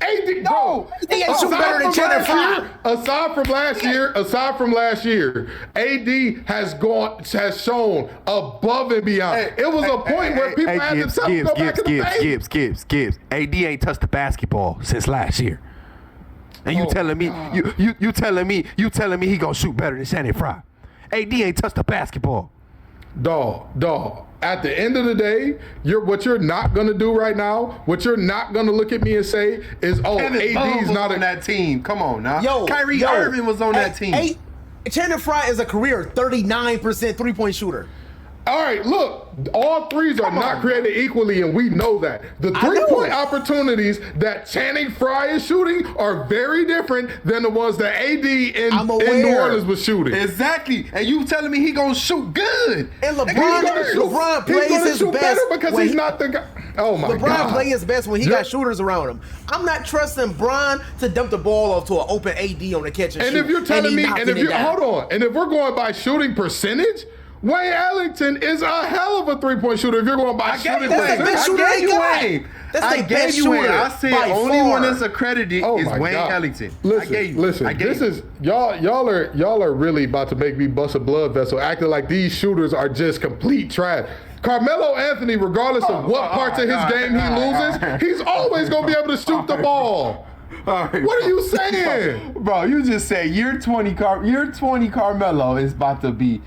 AD, No, he ain't shoot aside better than from Channing last Frye. year- Aside from last year, AD has shown above and beyond. It was a point where people had to tell him to go back in the paint. Gibbs. AD ain't touched the basketball since last year. And you Oh, telling me, God. you telling me he gonna shoot better than Channing Frye? AD ain't touched the basketball. Dog. At the end of the day, what you're not gonna do right now, what you're not gonna look at me and say is, oh, Kevin Love AD's was not on that team. Come on now. Yo, Kyrie Irving was on that team. Channing Frye is a career 39% three-point shooter. All right, look, all threes are not created equally, and we know that. The I know. three-point opportunities that Channing Frye is shooting are very different than the ones that AD I'm in New aware. Orleans was shooting. Exactly. And you telling me he gonna shoot good? And He's LeBron, gonna shoot- LeBron he's plays gonna his shoot best better because when he's he- not the guy. Oh my LeBron God. plays his best when he You're- got shooters around him. I'm not trusting Bron to dump the ball off to an open AD on the catch and And shoot. if you're telling he me, knocking and if it you're down. hold on, and if we're going by shooting percentage, Wayne Ellington is a hell of a three-point shooter. If you're going by shooting that's the percentage, best shooter they got. That's I the gave best you Wayne. shooter I said by only far. one that's accredited oh is my Wayne God. Ellington. Listen, I gave you. listen. I gave This you. is y'all are really about to make me bust a blood vessel, acting like these shooters are just complete trash. Carmelo Anthony, regardless of what parts of his game he loses, he's always gonna be able to shoot the ball. All right, What are you saying? bro? You just said year 20 Carmelo is about to be.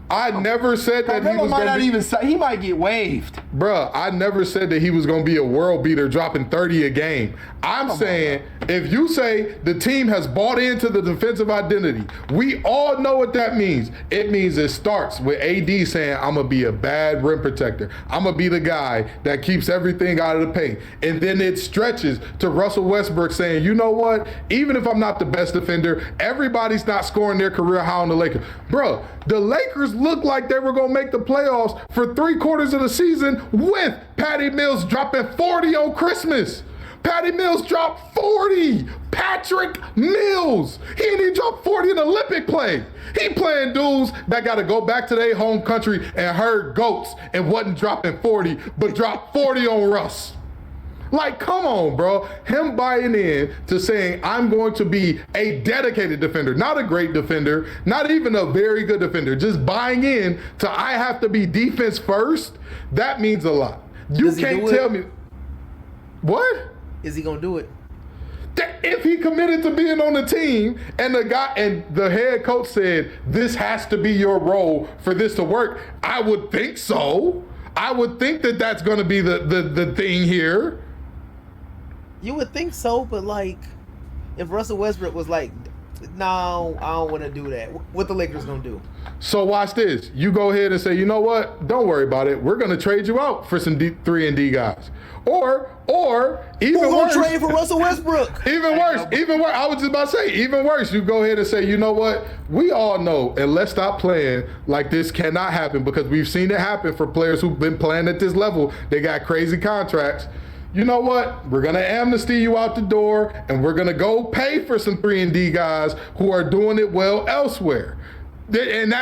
I never said that he Carmelo was might gonna not be. even. He might get waived. Bruh, I never said that he was going to be a world beater dropping 30 a game. I'm saying if you say the team has bought into the defensive identity, we all know what that means. It means it starts with AD saying, I'm going to be a bad rim protector. I'm going to be the guy that keeps everything out of the paint. And then it stretches to Russell Westbrook saying, you know what? Even if I'm not the best defender, everybody's not scoring their career high on the Lakers. Bruh, the Lakers looked like they were going to make the playoffs for 3/4 of the season with Patty Mills dropping 40 on Christmas. Patty Mills dropped 40. Patrick Mills. He ain't even dropped 40 in Olympic play. He playing dudes that got to go back to their home country and herd goats and wasn't dropping 40, but dropped 40 on Russ. Like, come on, bro. Him buying in to saying, I'm going to be a dedicated defender, not a great defender, not even a very good defender, just buying in to I have to be defense first, that means a lot. You Does he can't do tell it? me. What? Is he gonna do it? If he committed to being on the team and the head coach said, this has to be your role for this to work, I would think so. I would think that that's going to be the thing here. You would think so, but like, if Russell Westbrook was like, no, I don't want to do that, what the Lakers gonna do? So watch this. You go ahead and say, you know what? Don't worry about it. We're going to trade you out for some 3-and-D guys. Or even Who worse. gonna trade for Russell Westbrook? Even worse. I was just about to say, even worse. You go ahead and say, you know what? We all know, and let's stop playing like this cannot happen, because we've seen it happen for players who've been playing at this level. They got crazy contracts. You know what? We're going to amnesty you out the door, and we're going to go pay for some 3-and-D guys who are doing it well elsewhere. And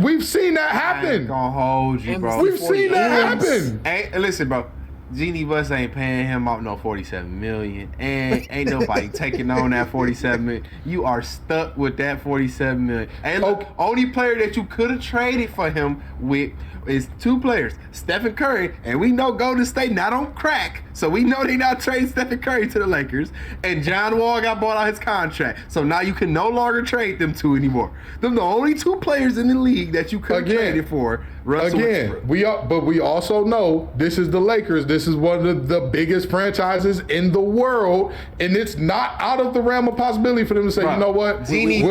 we've seen that I ain't happen. gonna hold you, bro. We've seen that happen. Hey, listen, bro. Genie Bus ain't paying him out no $47 million, and ain't nobody taking on that $47 million. You are stuck with that $47 million. And look, only player that you could have traded for him with is two players, Stephen Curry, and we know Golden State not on crack, so we know they not trading Stephen Curry to the Lakers. And John Wall got bought out his contract, so now you can no longer trade them two anymore. Them the only two players in the league that you could have traded for. Russell Westbrook. But we also know this is the Lakers. This is one of the biggest franchises in the world, and it's not out of the realm of possibility for them to say, you know what, we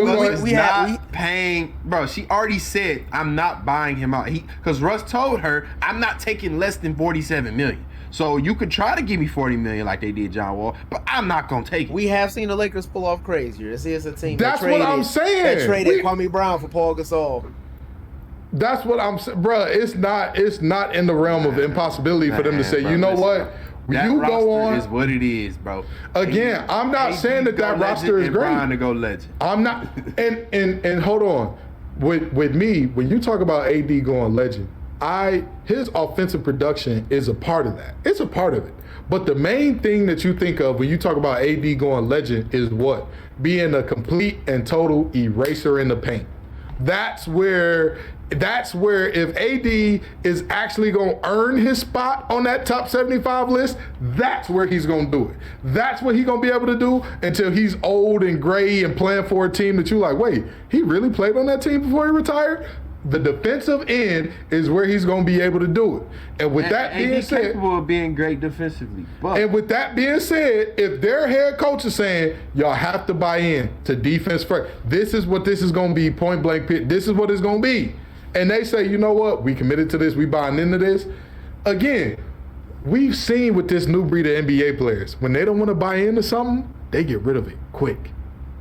not paying. Bro, she already said I'm not buying him out. Because Russ told her I'm not taking less than $47 million. So you could try to give me $40 million like they did John Wall, but I'm not gonna take it. We have seen the Lakers pull off crazier. This is a team. That's what I'm saying. That traded Kwame Brown for Paul Gasol. That's what I'm saying, bro. It's not in the realm of impossibility for them to say, you know what, you go on. Is what it is, bro. Again, I'm not saying that roster is great. Brian to go legend. I'm not. And hold on, with me, when you talk about AD going legend, his offensive production is a part of that. It's a part of it. But the main thing that you think of when you talk about AD going legend is what? Being a complete and total eraser in the paint. That's where if AD is actually going to earn his spot on that top 75 list, that's where he's going to do it. That's what he's going to be able to do until he's old and gray and playing for a team that you're like, wait, he really played on that team before he retired? The defensive end is where he's going to be able to do it. And with that being said, capable of being great defensively. And with that being said, if their head coach is saying y'all have to buy in to defense first, this is what this is going to be, point blank pit. This is what it's going to be. And they say, you know what, we committed to this, we buying into this. Again, we've seen with this new breed of NBA players, when they don't want to buy into something, they get rid of it quick.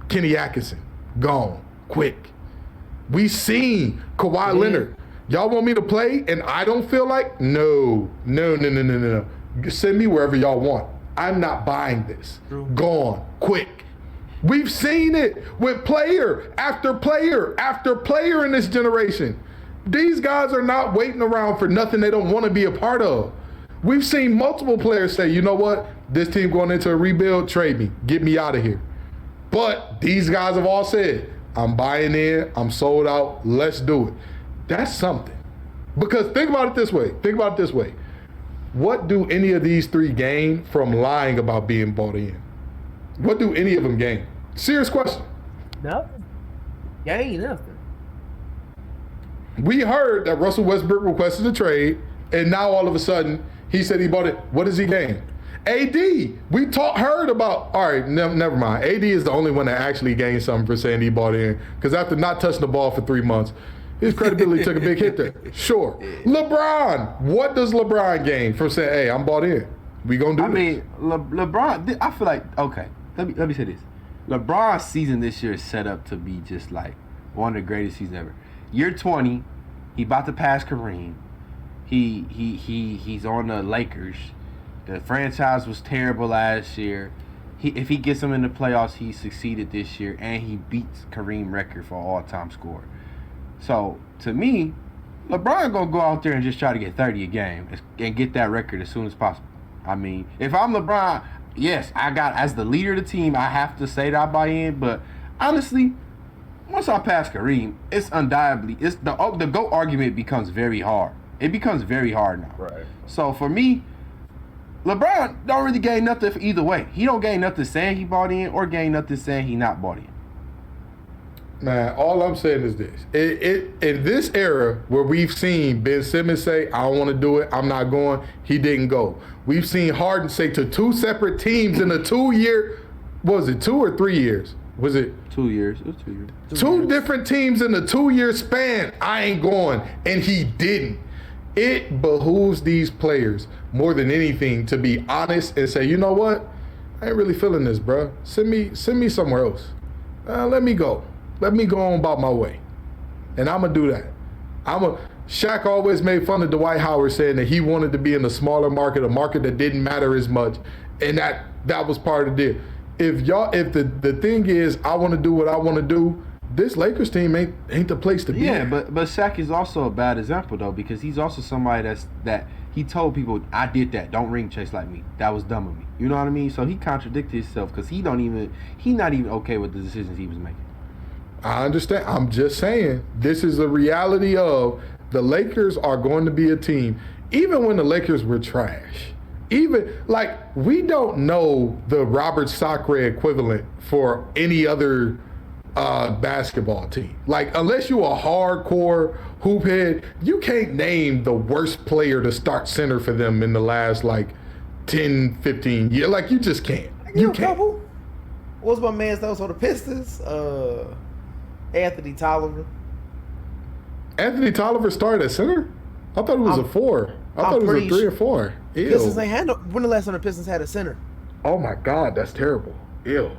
Kenny Atkinson, gone, quick. We seen Kawhi Leonard. Y'all want me to play and I don't feel like? No. Send me wherever y'all want. I'm not buying this. Gone, quick. We've seen it with player after player after player in this generation. These guys are not waiting around for nothing they don't want to be a part of. We've seen multiple players say, you know what? This team going into a rebuild, trade me. Get me out of here. But these guys have all said, I'm buying in, I'm sold out, let's do it. That's something. Because think about it this way. What do any of these three gain from lying about being bought in? What do any of them gain? Serious question. Nothing. Gain nothing. We heard that Russell Westbrook requested a trade, and now all of a sudden he said he bought it. What does he gain? AD, we heard about, all right, never mind. AD is the only one that actually gained something for saying he bought in, because after not touching the ball for 3 months, his credibility took a big hit there. Sure. LeBron, what does LeBron gain from saying, hey, I'm bought in? We gonna do this. LeBron, I feel like, okay, let me say this. LeBron's season this year is set up to be just like one of the greatest seasons ever. Year 20, he about to pass Kareem. He's on the Lakers. The franchise was terrible last year. If he gets them in the playoffs, he succeeded this year, and he beats Kareem record for all-time score. So, to me, LeBron gonna go out there and just try to get 30 a game and get that record as soon as possible. I mean, if I'm LeBron, yes, as the leader of the team, I have to say that I buy in, but honestly, once I pass Kareem, it's undoubtedly, the GOAT argument becomes very hard. It becomes very hard now. Right. So, for me, LeBron don't really gain nothing for either way. He don't gain nothing saying he bought in or gain nothing saying he not bought in. Man, all I'm saying is this. In this era where we've seen Ben Simmons say, I don't want to do it, I'm not going, he didn't go. We've seen Harden say to two separate teams in a 2-year, was it 2 or 3 years? Was it 2 years? It was 2 years. Two different teams in a 2-year span, I ain't going, and he didn't. It behooves these players more than anything to be honest and say, you know what? I ain't really feeling this, bro. Send me somewhere else. Let me go. Let me go on about my way. And I'm going to do that. Shaq always made fun of Dwight Howard saying that he wanted to be in a smaller market, a market that didn't matter as much. And that was part of the deal. If the thing is, I want to do what I want to do, this Lakers team ain't the place to be. Yeah, but Shaq is also a bad example though, because he's also somebody that he told people, I did that. Don't ring chase like me. That was dumb of me. You know what I mean? So he contradicted himself because he not even okay with the decisions he was making. I understand. I'm just saying, this is a reality of the Lakers are going to be a team, even when the Lakers were trash. Even, like, we don't know the Robert Sacre equivalent for any other basketball team. Like, unless you're a hardcore hoop head, you can't name the worst player to start center for them in the last, like, 10, 15 years. Like, you just can't. You can't. What's my man's that was on the Pistons? Anthony Tolliver. Anthony Tolliver started at center? I thought it was a 4. I thought it was a 3 or 4. Ew. Pistons ain't had no. When the last time the Pistons had a center? Oh my God, that's terrible. Ew.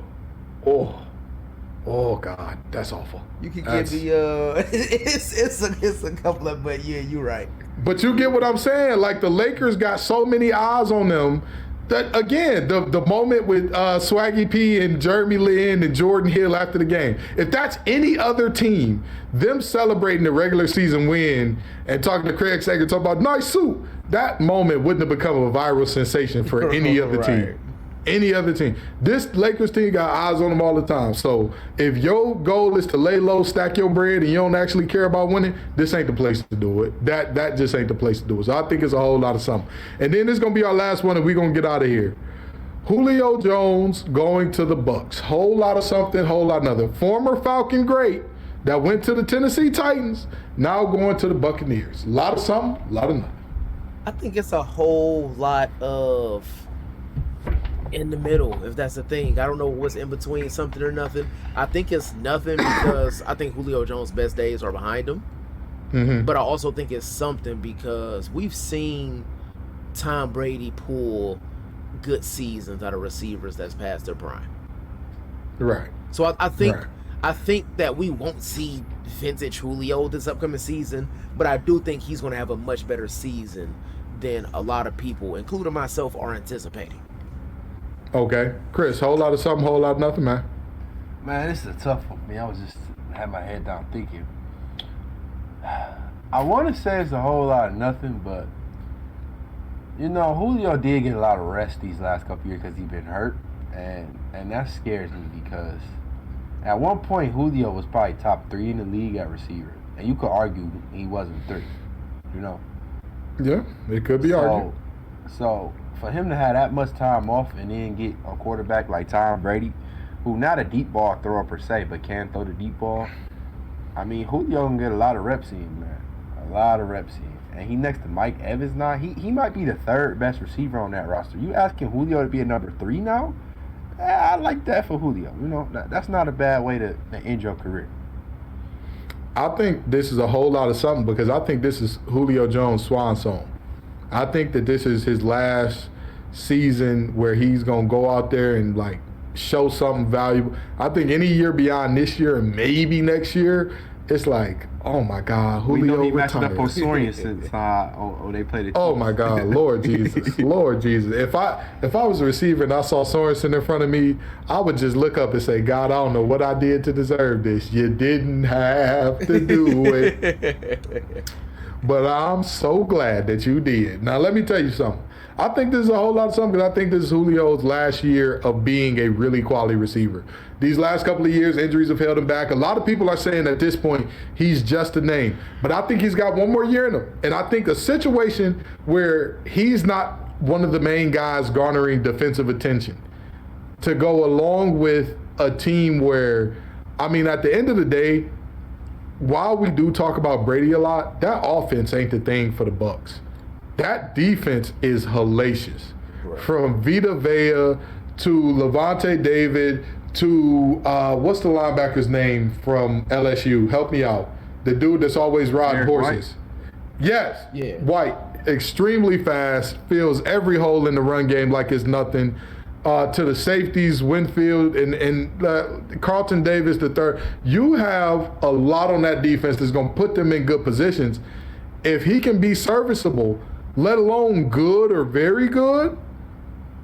Oh God, that's awful. You can give the it's a couple of, but yeah, you're right. But you get what I'm saying. Like, the Lakers got so many eyes on them that, again, the moment with Swaggy P and Jeremy Lin and Jordan Hill after the game, if that's any other team, them celebrating the regular season win and talking to Craig Sager, talking about nice suit, that moment wouldn't have become a viral sensation for any other team. Any other team. This Lakers team got eyes on them all the time. So if your goal is to lay low, stack your bread, and you don't actually care about winning, this ain't the place to do it. That just ain't the place to do it. So I think it's a whole lot of something. And then this is going to be our last one, and we're going to get out of here. Julio Jones going to the Bucs. Whole lot of something, whole lot of nothing. Former Falcon great that went to the Tennessee Titans, now going to the Buccaneers. A lot of something, a lot of nothing. I think it's a whole lot of in the middle, if that's the thing. I don't know what's in between something or nothing. I think it's nothing because I think Julio Jones' best days are behind him. Mm-hmm. But I also think it's something because we've seen Tom Brady pull good seasons out of receivers that's past their prime. Right. So I think that we won't see vintage Julio this upcoming season, but I do think he's going to have a much better season than a lot of people, including myself, are anticipating. Okay. Chris, whole lot of something, whole lot of nothing, man. Man, this is a tough one. I was just had my head down thinking. I want to say it's a whole lot of nothing, but you know, Julio did get a lot of rest these last couple years because he's been hurt, and that scares me because at one point Julio was probably top 3 in the league at receiver, and you could argue he wasn't 3. You know. Yeah, it could be argued. So for him to have that much time off and then get a quarterback like Tom Brady, who not a deep ball thrower per se, but can throw the deep ball, I mean, Julio can get a lot of reps in, man. A lot of reps in. And he next to Mike Evans now. He might be the 3rd best receiver on that roster. You asking Julio to be a number 3 now? I like that for Julio. You know, that's not a bad way to end your career. I think this is a whole lot of something because I think this is Julio Jones' swan song. I think that this is his last season where he's going to go out there and, like, show something valuable. I think any year beyond this year and maybe next year, it's like, oh, my God, Julio we know he retires. matched up on Sorian since they played it. Oh, my God, Lord Jesus, Lord Jesus. If I was a receiver and I saw Sorensen in front of me, I would just look up and say, God, I don't know what I did to deserve this. You didn't have to do it. But I'm so glad that you did. Now, let me tell you something. I think this is a whole lot of something because I think this is Julio's last year of being a really quality receiver. These last couple of years, injuries have held him back. A lot of people are saying at this point he's just a name. But I think he's got one more year in him. And I think a situation where he's not one of the main guys garnering defensive attention to go along with a team where, I mean, at the end of the day, while we do talk about Brady a lot, that offense ain't the thing for the Bucs. That defense is hellacious. Right. From Vita Vea to Levante David to, what's the linebacker's name from LSU? Help me out. The dude that's always riding horses. White. Yes. Yeah. White. Extremely fast. Fills every hole in the run game like it's nothing. To the safeties, Winfield and Carlton Davis the third. You have a lot on that defense that's going to put them in good positions. If he can be serviceable, let alone good or very good,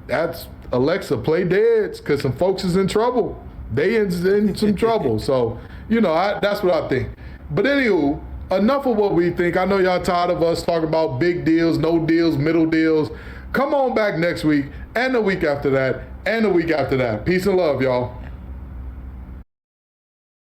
that's Alexa, play deads because some folks is in trouble. They in some trouble. So, you know, that's what I think. But anywho, enough of what we think. I know y'all tired of us talking about big deals, no deals, middle deals. Come on back next week and the week after that and the week after that. Peace and love, y'all.